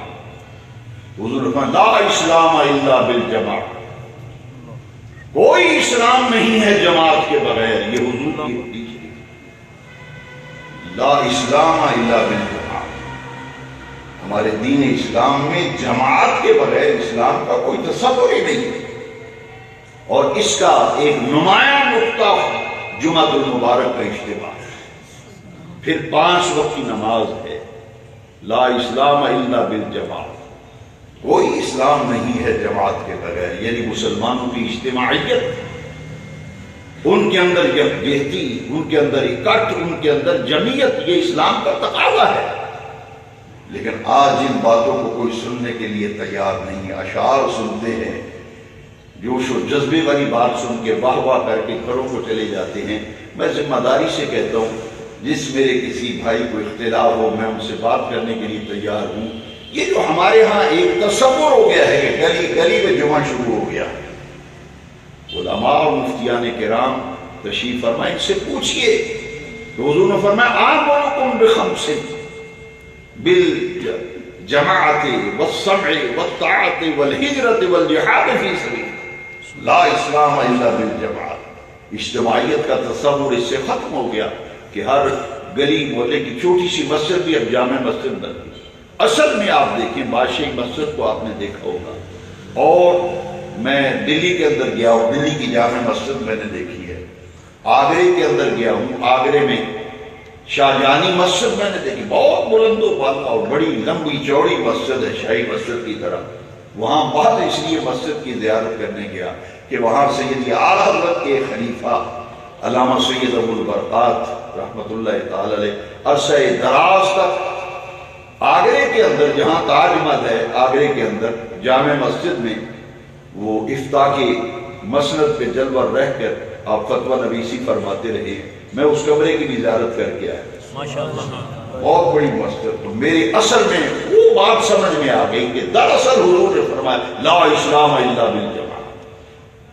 حضور نے فرمایا لا اسلام الا بالجماع، کوئی اسلام نہیں ہے جماعت کے بغیر. یہ حضور کی حدیث ہے. لا اسلام الا بالجماع، ہمارے دین اسلام میں جماعت کے بغیر اسلام کا کوئی تصور ہی نہیں. اور اس کا ایک نمایاں نقطہ جمعۃ المبارک کا اجتماع، پھر 5 وقت کی نماز ہے. لا اسلام الا بالجماع، کوئی اسلام نہیں ہے جماعت کے بغیر، یعنی مسلمانوں کی اجتماعیت، ان کے اندر یکجہتی، ان کے اندر اکٹھ، ان کے اندر جمعیت، یہ اسلام کا تقاضا ہے. لیکن آج ان باتوں کو کوئی سننے کے لیے تیار نہیں. اشعار سنتے ہیں، جوش و جذبے والی بات سن کے واہ واہ کر کے گھروں کو چلے جاتے ہیں. میں ذمہ داری سے کہتا ہوں جس میرے کسی بھائی کو اختلاف ہو میں ان سے بات کرنے کے لیے تیار ہوں. یہ جو ہمارے ہاں ایک تصور ہو گیا ہے کہ گلی گلی میں جمعہ شروع ہو گیا، علماء اور مفتیان کرام تشریف فرمائیں، ان سے پوچھئے. حضور نے فرمایا آمرکم بخمس بالجماعت والسمع والطاعت والہجرت والجہاد فی سبیل. لا اسلام الا بالجماعت. اجتماعیت کا تصور اس سے ختم ہو گیا کہ ہر گلی محلے کی چھوٹی سی مسجد بھی اب جامع مسجد بن گئی. اصل میں آپ دیکھیں بادشاہی مسجد کو آپ نے دیکھا ہوگا، اور میں دلی کے اندر گیا ہوں، دلی کی جامع مسجد میں نے دیکھی ہے. آگرے کے اندر گیا ہوں، آگرے میں شاہجہانی مسجد میں نے دیکھی، بہت بلند و بالا اور بڑی لمبی چوڑی مسجد ہے شاہی مسجد کی طرح. وہاں بعد اس لیے مسجد کی زیارت کرنے گیا کہ وہاں سیدی اعلیٰ حضرت کے خلیفہ علامہ سید ابو البرکات رحمت اللہ تعالی علیہ عرصہ دراز تک آگرے کے اندر، جہاں تاج محل ہے آگرے کے اندر جامع مسجد میں، وہ افتاء کے مسند پہ جلوہ رہ کر آپ فتویٰ نویسی فرماتے رہے. میں اس کمرے کی بھی زیارت کر کے آیا. ماشاءاللہ بہت بڑی مسجد. تو میرے اصل میں وہ بات سمجھ میں آ گئی کہ دراصل حضور نے فرمایا لا اسلام الا بالجماع.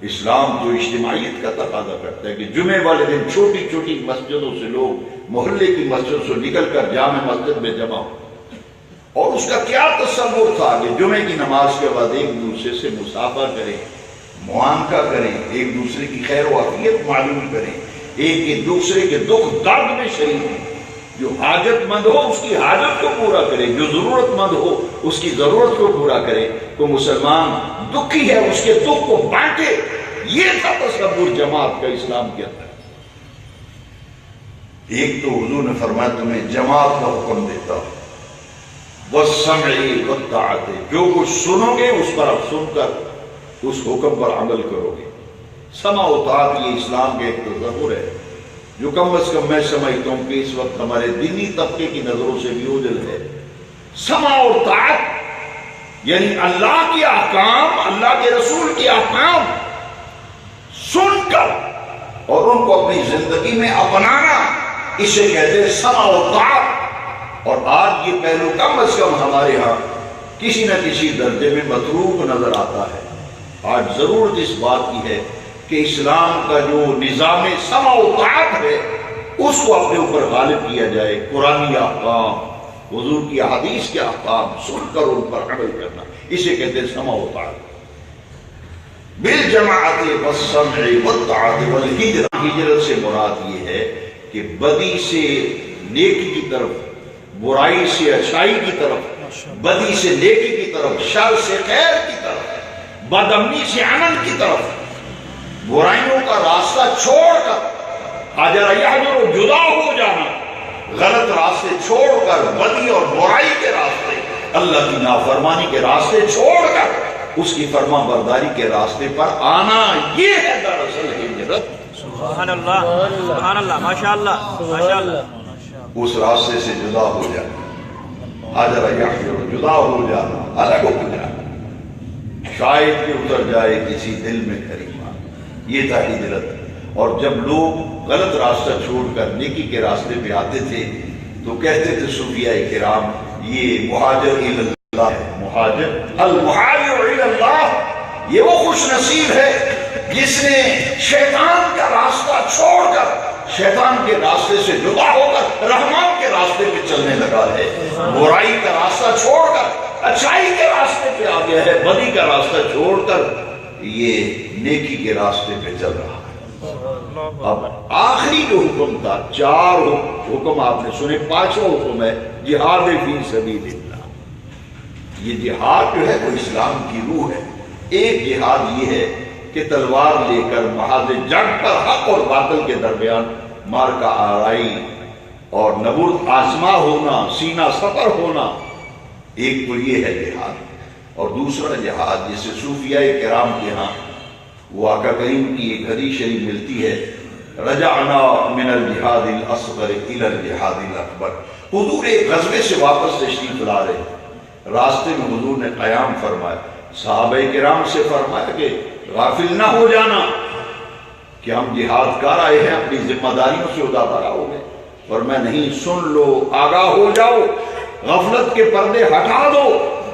اسلام جو اجتماعیت کا تقاضا کرتا ہے کہ جمعے والے دن چھوٹی چھوٹی مسجدوں سے لوگ محلے کی مسجد سے نکل کر جامع مسجد میں جمع ہو. اور اس کا کیا تصور تھا کہ جمعے کی نماز کے بعد ایک دوسرے سے مصافحہ کریں، معانقہ کریں، ایک دوسرے کی خیر و عافیت معلوم کریں، ایک دوسرے کے دکھ درد میں شریک ہوں. جو حاجت مند ہو اس کی حاجت کو پورا کرے، جو ضرورت مند ہو اس کی ضرورت کو پورا کرے. کوئی مسلمان دکھی ہے اس کے دکھ کو بانٹے. یہ تھا تصور جماعت کا اسلام کے اندر. ایک تو حضور نے فرمایا تمہیں جماعت کا حکم دیتا ہوں، والسمع والطاعت، جو کچھ سنو گے اس پر اب سن کر اس حکم پر عمل کرو گے. سمع و طاعت یہ اسلام کا ایک تصور ہے جو کم از کم میں سمجھتا ہوں کہ اس وقت ہمارے دینی طبقے کی نظروں سے بھی اوجھل ہے. سمع اور طاعت یعنی اللہ کے احکام، اللہ کے رسول کے احکام سن کر اور ان کو اپنی زندگی میں اپنانا، اسے کہتے ہیں سمع و طاعت. اور آج یہ پہلو کم از کم ہمارے ہاں کسی نہ کسی درجے میں متروک نظر آتا ہے. آج ضرورت اس بات کی ہے کہ کہ اسلام کا جو نظام سمع و طاعت ہے اس کو اپنے اوپر غالب کیا جائے، قرآنی احکام، حضور کی احادیث کے احکام سن کر ان پر عمل کرنا، اسے کہتے ہیں سمع و طاعت۔ بالجماعت والسمع والطاعت والہجرہ، ہجرت سے مراد یہ ہے کہ بدی سے نیکی کی طرف، برائی سے اچھائی کی طرف، بدی سے نیکی کی طرف، شر سے خیر کی طرف، بدامنی سے امن کی طرف، برائیوں کا راستہ چھوڑ کر، حجر یحجر جدا ہو جانا، غلط راستے چھوڑ کر، بدی اور برائی کے راستے، اللہ کی نافرمانی کے راستے چھوڑ کر اس کی فرما برداری کے راستے پر آنا، یہ ہے دراصل ہجرت۔ سبحان اللہ، سبحان اللہ، ماشاءاللہ، ماشاءاللہ۔ اس راستے سے جدا ہو جانا، حجر یحجر جدا ہو جانا، الگ ہو جانا، شاید کہ اتر جائے کسی دل میں کریمہ، یہ تھا ہجرت۔ اور جب لوگ غلط راستہ چھوڑ کر نیکی کے راستے پہ آتے تھے تو کہتے تھے صوفیاء کرام، یہ مہاجر الی اللہ ہے، مہاجر المہاجر الی اللہ، یہ وہ خوش نصیب ہے جس نے شیطان کا راستہ چھوڑ کر، شیطان کے راستے سے جدا ہو کر رحمان کے راستے پہ چلنے لگا ہے، برائی کا راستہ چھوڑ کر اچھائی کے راستے پہ آ گیا ہے، بدی کا راستہ چھوڑ کر یہ نیکی کے راستے پہ چل رہا ہے۔ اب آخری جو حکم تھا، 4 حکم آپ نے سنے، 5واں حکم ہے جہاد فی سبیل اللہ۔ یہ جہاد جو ہے وہ اسلام کی روح ہے۔ ایک جہاد یہ ہے کہ تلوار لے کر محاذ جنگ پر حق اور باطل کے درمیان مارکا آرائی اور نبرد آزما ہونا، سینہ سفر ہونا، ایک تو یہ ہے جہاد۔ اور دوسرا جہاد جسے صوفیاء کرام کے ہاں وہ آقا کریم کی ایک حدیث شریف ملتی ہے، رجعنا من الجہاد الاصغر الى الجہاد الاکبر۔ حضور ایک غزوے سے واپس تشریف لا رہے، راستے میں حضور نے قیام فرمایا، صحابہ کرام سے فرمایا کہ غافل نہ ہو جانا کہ ہم جہاد کر آئے ہیں، اپنی ذمہ داریوں سے ادابارہ ہو گئے۔ فرمایا نہیں، سن لو، آگاہ ہو جاؤ، غفلت کے پردے ہٹا دو،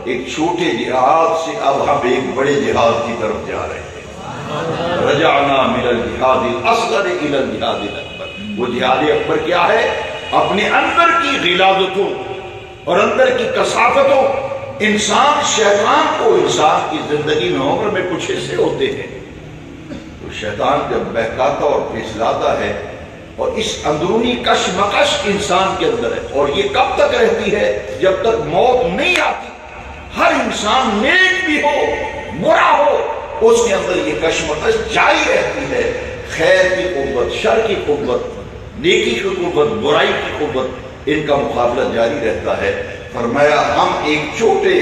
ایک چھوٹے جہاد سے اب ہم ایک بڑے جہاد کی طرف جا رہے ہیں۔ رجعنا من الجہاد الاصغر الى الجہاد الاکبر۔ وہ جہاد اکبر کیا ہے؟ اپنے اندر کی غلاظتوں اور اندر کی کثافتوں، انسان شیطان کو، انسان کی زندگی میں عمر میں کچھ حصے ہوتے ہیں، تو شیطان جب بہکاتا اور پھسلاتا ہے اور اس اندرونی کشمکش انسان کے اندر ہے، اور یہ کب تک رہتی ہے؟ جب تک موت نہیں آتی۔ ہر انسان نیک بھی ہو برا ہو، اس کے اندر یہ کشمکش جاری رہتی ہے، خیر کی قوت، شر کی قوت، نیکی کی قوت، برائی کی قوت، ان کا مقابلہ جاری رہتا ہے۔ فرمایا ہم ایک چھوٹے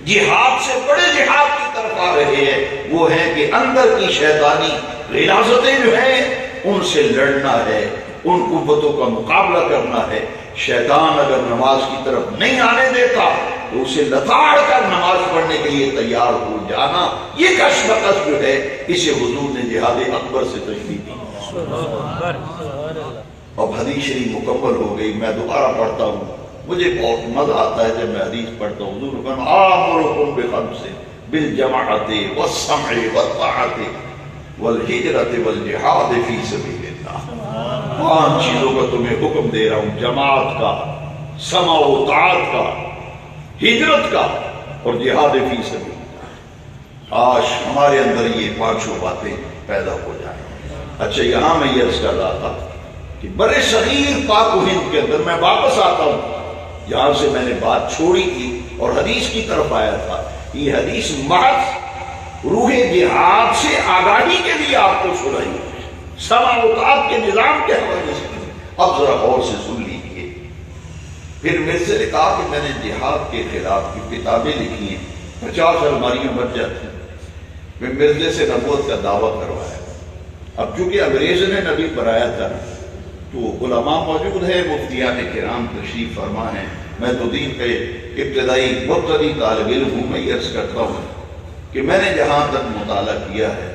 جہاد سے بڑے جہاد کی طرف آ رہے ہیں، وہ ہے کہ اندر کی شیطانی غلاظتیں جو ہیں ان سے لڑنا ہے، ان قوتوں کا مقابلہ کرنا ہے۔ شیطان اگر نماز کی طرف نہیں آنے دیتا تو اسے لتاڑ کر نماز پڑھنے کے لیے تیار ہو جانا، یہ کشمکش جو ہے اسے حضور نے جہاد اکبر سے تشبیہ دی۔ اب حدیث شریف مکمل ہو گئی، میں دوبارہ پڑھتا ہوں، مجھے بہت مزہ آتا ہے جب میں حدیث پڑھتا ہوں۔ حضور نے آمرکم بخمس بالجماعت والسمع والطاعت والہجرت والجہاد فی سبیل اللہ۔ 5 چیزوں کا تمہیں حکم دے رہا ہوں، جماعت کا، سمع و طاعت کا، ہجرت کا اور جہاد فی سبیل اللہ۔ آج ہمارے اندر یہ 5 باتیں پیدا ہو جائیں۔ اچھا، یہاں میں یہ عرض کر رہا تھا کہ برے صغیر پاک و ہند کے اندر، میں واپس آتا ہوں جہاں سے میں نے بات چھوڑی تھی اور حدیث کی طرف آیا تھا۔ یہ حدیث محض روح جہاد سے آگاہی کے لیے آپ کو سنائی، سمع و طاعت کے نظام کے حوالے سے۔ اب ذرا غور سے سن لیجیے۔ پھر مرزا نے کہا کہ میں نے جہاد کے خلاف کی کتابیں لکھی ہیں، 50 الماریاں بن جاتی ہیں۔ میں مرزا سے نبوت کا دعویٰ کروایا۔ اب چونکہ انگریز نے نبی بنایا تھا تو علماء موجود ہیں، مفتیان کرام تشریف فرما ہیں، میں تو دین کے ابتدائی مبتدی طالب علم ہوں۔ میں یہ عرض کرتا ہوں کہ میں نے جہاں تک مطالعہ کیا ہے،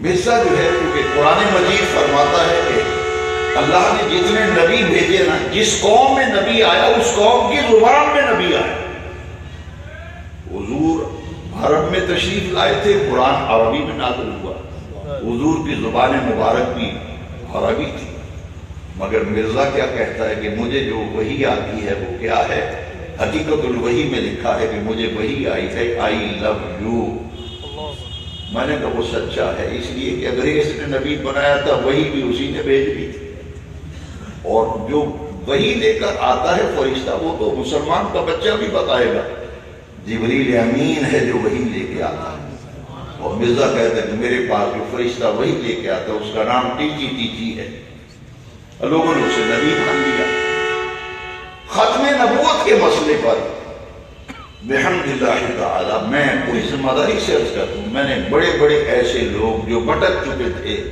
مرزا جو ہے کیونکہ قرآن مجید فرماتا ہے کہ اللہ نے جتنے نبی بھیجے نا، جس قوم میں نبی آیا اس قوم کی زبان میں نبی آیا۔ حضور حرم میں تشریف لائے تھے، قرآن عربی میں نازل ہوا، حضور کی زبان مبارک بھی عربی تھی، مگر مرزا کیا کہتا ہے کہ مجھے جو وحی آتی ہے وہ کیا ہے؟ حقیقت الوحی میں لکھا ہے کہ مجھے وحی آئی ہے آئی لو یو۔ میں نے کہا وہ سچا ہے، اس لیے کہ اگر اس نے نبی بنایا تھا وحی بھی اسی نے بھیج دی تھی، اور جو وحی لے کر آتا ہے فرشتہ وہ تو مسلمان کا بچہ بھی بتائے گا، جبریل امین ہے جو وحی لے کے آتا ہے۔ اور مرزا کہتا ہے کہ میرے پاس جو فرشتہ وحی لے کے آتا ہے اس کا نام ٹیچی ٹیچی ہے، لوگوں نے اسے نبی مان لیا۔ ختم نبوت کے مسئلے پر بحمداللہ تعالی میں کوئی ذمہ داری سے عرض کرتا ہوں، میں نے بڑے بڑے ایسے لوگ جو بھٹک چکے تھے،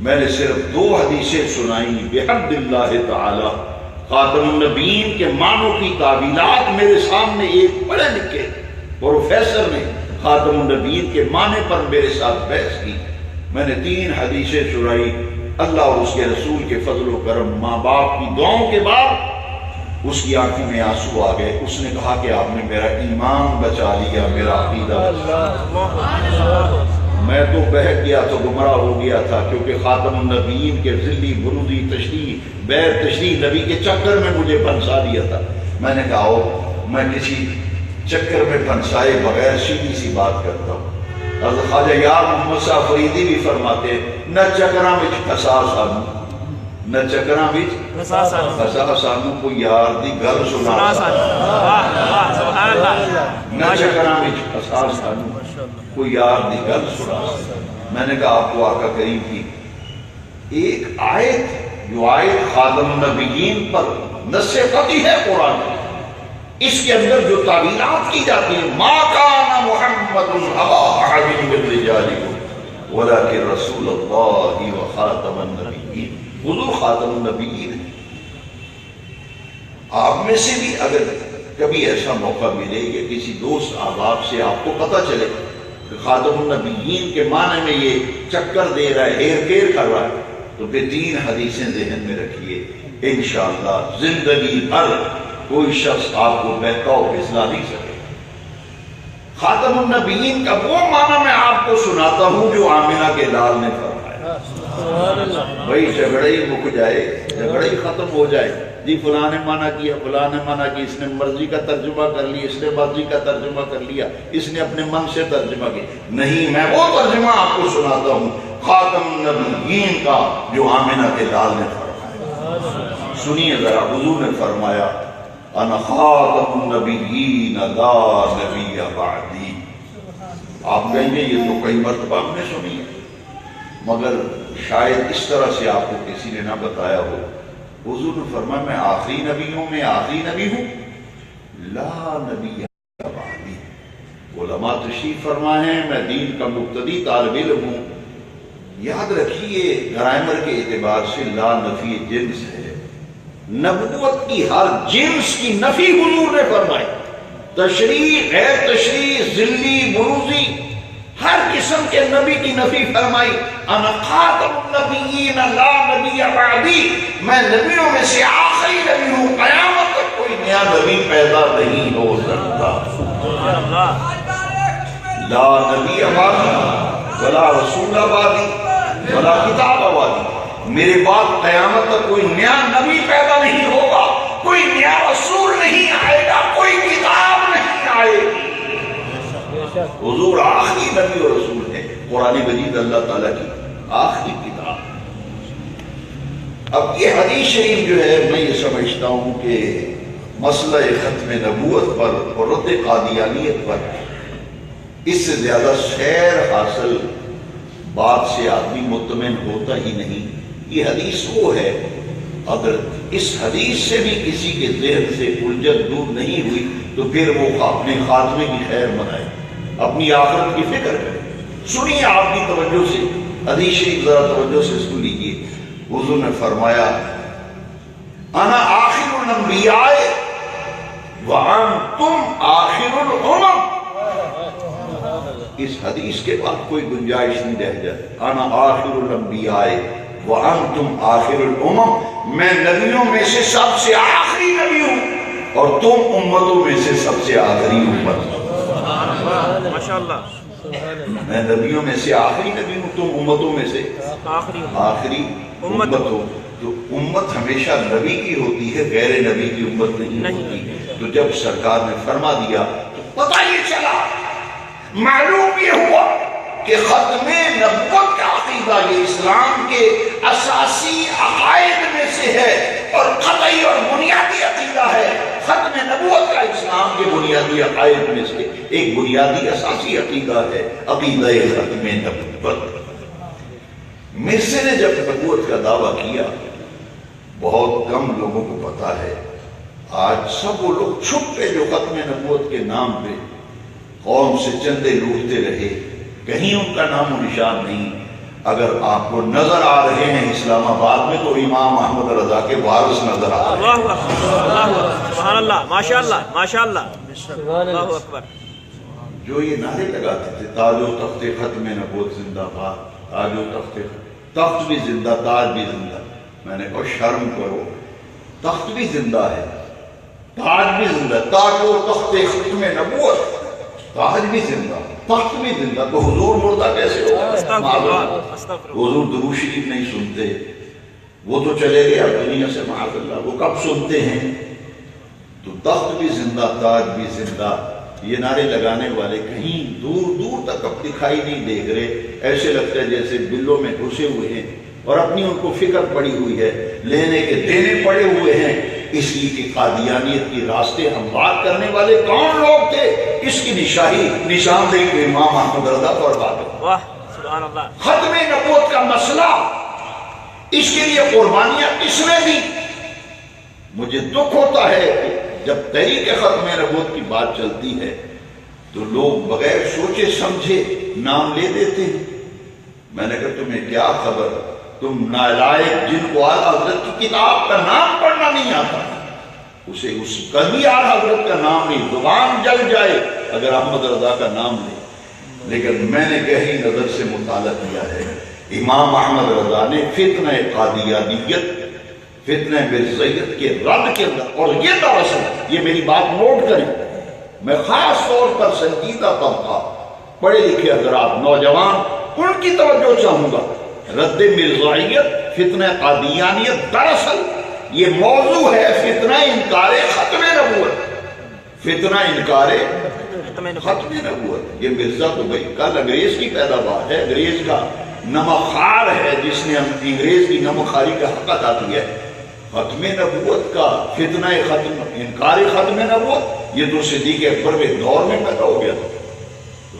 میں نے صرف 2 حدیثیں سنائی بحمداللہ تعالی۔ خاتم النبیین کے معنوں کی تعویلات میرے سامنے ایک پڑھے لکھے پروفیسر نے خاتم النبیین کے معنی پر میرے ساتھ بحث کی، میں نے 3 حدیثیں سنائی۔ اللہ اور اس کے رسول کے فضل و کرم، ماں باپ کی دعاؤں کے بعد اس کی آنکھوں میں آنسو آ گئے۔ اس نے کہا کہ آپ نے میرا ایمان بچا لیا، میرا عقیدہ بچا لیا۔ میں تو بہک گیا تو گمراہ ہو گیا تھا، کیونکہ خاتم النبیین کے ذلی بنودی تشریح بیر تشریح نبی کے چکر میں مجھے پھنسا دیا تھا۔ میں نے کہا میں کسی چکر میں پھنسائے بغیر سیدھی سی بات کرتا ہوں۔ حضرت خواجہ یار محمد صاحب فریدی بھی فرماتے نہ چکراں وچ پھسا سانو، نہ چکراں وچ پھسا سانو، کوئی یار دی گل سنا سانو، نہ چکراں وچ پھسا سانو، کوئی یار دی گل سنا۔ میں نے کہا آپ کو آقا کریم کی ایک آیت، جو آیت خاتم النبیین پر نص قطعی ہے قرآن میں، اس کے اندر جو تعبیرات کی جاتی ہیں، ما کان محمد ابا احد من رجالکم ولکن رسول اللہ وخاتم النبیین، حضور خاتم النبیین ہے۔ آپ میں سے بھی اگر کبھی ایسا موقع ملے کہ کسی دوست احباب سے آپ کو پتہ چلے کہ خاتم النبیین کے معنی میں یہ چکر دے رہا ہے، ہیر پھیر کر رہا ہے، تو پھر 3 حدیثیں ذہن میں رکھیے، انشاءاللہ زندگی بھر کوئی شخص آپ کو بہکاؤ پھسلا نہیں سکے۔ خاتم النبیین کا وہ معنی میں آپ کو سناتا ہوں جو آمنہ کے لال نے فرمایا۔ بھائی جھگڑے ہی مک جائے، جھگڑے ہی ختم ہو جائے، جی فلاں نے معنی کیا، فلاں نے معنی کیا، اس نے مرضی کا ترجمہ کر لیا، اس نے مرضی کا ترجمہ کر لیا، اس نے اپنے من سے ترجمہ کیا۔ نہیں، میں وہ ترجمہ آپ کو سناتا ہوں خاتم النبیین کا جو آمنہ کے لال نے فرمایا۔ سنیے ذرا، حضور نے فرمایا انا خاتم النبیین لا نبی بعدی۔ آپ کہیں گے یہ تو کئی مرتبہ ہم نے سنی ہے، مگر شاید اس طرح سے آپ کو کسی نے نہ بتایا ہو۔ حضور نے فرمایا میں آخری نبیوں میں آخری نبی ہوں، لا نبی بعدی۔ علماء تشریف فرمائے ہیں میں دین کا مبتدی طالب علم ہوں۔ یاد رکھیے گرامر کے اعتبار سے لا نفی جنس ہے، نبوت کی ہر جنس کی نفی حضور نے فرمائی، تشریح غیر تشریح ذلی بروزی ہر قسم کے نبی کی نفی فرمائی۔ انا خاتم النبیین لا نبی بعدی، میں نبیوں میں سے آخری نبی ہوں، قیامت تک کوئی نیا نبی پیدا نہیں ہو سکتا۔ لا نبی بعدی ولا رسول بعدی ولا کتاب بعدی، میرے بعد قیامت تک کوئی نیا نبی پیدا نہیں ہوگا، کوئی نیا رسول نہیں آئے گا، کوئی کتاب نہیں آئے گی۔ حضور آخری نبی اور رسول ہے، قرآن مجید اللہ تعالیٰ کی آخری کتاب۔ اب یہ حدیث شریف جو ہے میں یہ سمجھتا ہوں کہ مسئلہ ختم نبوت پر اور رد قادیانیت پر اس سے زیادہ سیر حاصل بات سے آدمی مطمئن ہوتا ہی نہیں۔ یہ حدیث وہ ہے، اگر اس حدیث سے بھی کسی کے ذہن سے الجھن دور نہیں ہوئی تو پھر وہ اپنے خاتمے کی خیر منائے، اپنی آخرت کی فکر کرے۔ سنیے آپ کی توجہ سے حدیث شریف، ذرا توجہ سے سن لیجیے۔ حضور نے فرمایا انا آخر الانبیاء وانتم آخر الامم۔ اس حدیث کے بعد کوئی گنجائش نہیں رہ جائے۔ انا آخر الانبیاء وانتم آخر الامم، میں نبیوں میں سے سب سے آخری نبی ہوں اور تم امتوں میں سے سب سے آخری امت۔ ماشاء اللہ میں نبیوں میں سے آخری نبی ہوں، تم امتوں میں سے آخری امت ہو. تو امت ہمیشہ نبی کی ہوتی ہے، غیر نبی کی امت نہیں ہوتی. تو جب سرکار نے فرما دیا تو پتہ یہ چلا، معلوم یہ ہوا کہ ختم نبوت کا عقیدہ یہ اسلام کے اساسی عقائد میں سے ہے اور قطعی اور بنیادی عقیدہ ہے. ختم نبوت کا اسلام کے بنیادی عقائد میں سے ایک بنیادی اساسی عقیدہ ہے، عقیدہ ختم نبوت. مرزا نے جب نبوت کا دعویٰ کیا، بہت کم لوگوں کو پتا ہے. آج سب وہ لوگ چھپ کے جو ختم نبوت کے نام پہ قوم سے چندے لوٹتے رہے، کہیں ان کا نام و نشان نہیں. اگر آپ کو نظر آ رہے ہیں اسلام آباد میں تو امام احمد رضا کے وارث نظر آ رہے ہیں. سبحان اللہ، ماشاء اللہ، ماشاء اللہ، اللہ اکبر. جو یہ نعرے لگاتے تھے، تاج و تخت ختم نبوت زندہ باد، تاج و تخت بھی زندہ، تاج بھی زندہ. میں نے کہا شرم کرو، تخت بھی زندہ ہے، تاج بھی زندہ. تاج و تخت ختم نبوت، تاج بھی زندہ، تخت بھی زندہ. تو حضور مردہ کیسے ہو؟ حضور درود شریف نہیں سنتے، وہ تو چلے گئے اب دنیا سے معاذ اللہ، وہ کب سنتے ہیں؟ تو تخت بھی زندہ، تاج بھی زندہ. یہ نعرے لگانے والے کہیں دور دور تک اب دکھائی نہیں دیکھ رہے. ایسے لگتا ہے جیسے بلوں میں گھسے ہوئے ہیں اور اپنی ان کو فکر پڑی ہوئی ہے، لینے کے دینے پڑے ہوئے ہیں. اس لیے کہ قادیانیت کی راستے ہموار کرنے والے کون لوگ تھے؟ اس کی نشاندہی کو امام احمد رضا فرما دے. سبحان اللہ. ختم نبوت کا مسئلہ، اس کے لیے قربانیاں کس نے دی؟ مجھے دکھ ہوتا ہے کہ جب تحریک ختم نبوت کی بات چلتی ہے تو لوگ بغیر سوچے سمجھے نام لے دیتے ہیں. میں نے کہا تمہیں کیا خبر، تم نالائق جن کو اعلیٰ حضرت کی کتاب کا نام پڑھنا نہیں آتا، اسے اس کبھی اعلیٰ حضرت کا نام نہیں، زبان جل جائے اگر احمد رضا کا نام لے. لیکن میں نے گہری نظر سے مطالعہ کیا ہے، امام احمد رضا نے فتنہ قادیانیت، فتنہ مرزائیت کے رد کے اندر، اور یہ دراصل یہ میری بات نوٹ کریں، میں خاص طور پر سنجیدہ طبقہ، پڑھے لکھے حضرات، نوجوان، ان کی توجہ چاہوں گا. رد مرزائیت، فتنہ قادیانیت، دراصل یہ موضوع ہے فتنہ انکار ختم نبوت. فتنہ انکار ختم نبوت. یہ مرزا تو بھائی کل انگریز کی پیداوار ہے، انگریز کا نمک خار ہے جس نے انگریز کی نمک خاری کا حق ادا کیا ہے. ختم نبوت کا فتنہ انکار ختم نبوت یہ تو صدیق اکبر کے دور میں پیدا ہو گیا تھا.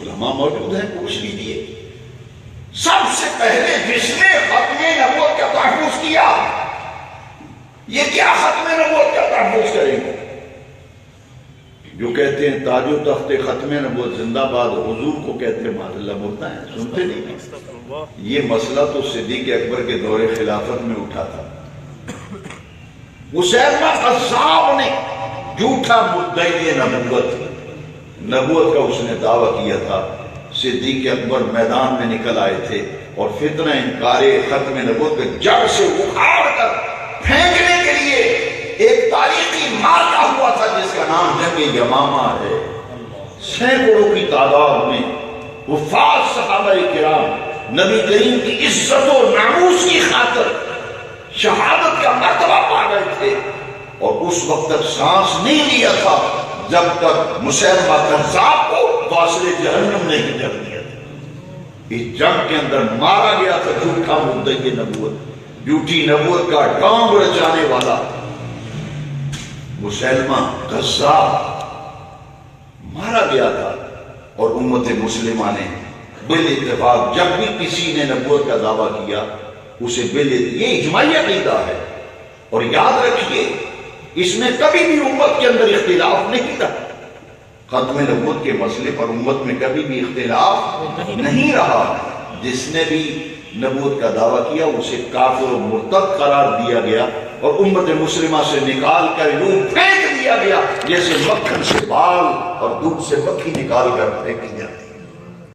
علماء موجود ہیں، پوچھ لیجیے. سب سے پہلے جس نے ختم نبوت کا تحفظ کیا، یہ کیا ختم نبوت کا تحفظ کریں گے؟ جو کہتے ہیں تاج و تخت ختم نبوت زندہ باد، حضور کو کہتے ہیں معاذ اللہ مردہ ہیں، سنتے نہیں. یہ مسئلہ تو صدیق اکبر کے دور خلافت میں اٹھا تھا. مسیلمہ قذاب نے جھوٹا مدعی نبوت کا اس نے دعویٰ کیا تھا. صدیق اکبر میدان میں نکل آئے تھے اور فتنہ انکار ختم نبوت کے جڑ سے اکھاڑ کر پھینکنے کے لیے ایک تاریخی مارکا ہوا تھا جس کا نام جنگ یمامہ ہے. سینکڑوں کی تعداد میں وفات صحابہ کرام نبی کریم کی عزت و ناموس کی خاطر شہادت کا مرتبہ پا گئے تھے اور اس وقت تک سانس نہیں لیا تھا جب تک مسیلمہ کذاب کو واصل جہنم نہیں کر دیا تھا. اس جنگ کے اندر مارا گیا تھا جھوٹا مدعی نبوت، جھوٹی نبوت کا ڈانگ رچانے والا مسیلمہ کذاب مارا گیا تھا. اور امت مسلمہ نے بالاتفاق جب بھی کسی نے نبوت کا دعویٰ کیا اسے یہ اجماعی عقیدہ ہے. اور یاد رکھیے اس میں کبھی بھی امت کے اندر اختلاف نہیں رہا. ختم نبوت کے مسئلے پر امت میں کبھی بھی اختلاف نہیں رہا. جس نے بھی نبوت کا دعویٰ کیا اسے کافر و مرتد قرار دیا گیا اور امت مسلمہ سے نکال کر یوں پھینک دیا گیا جیسے مکھن سے بال اور دودھ سے مکھی نکال کر پھینکی جاتی.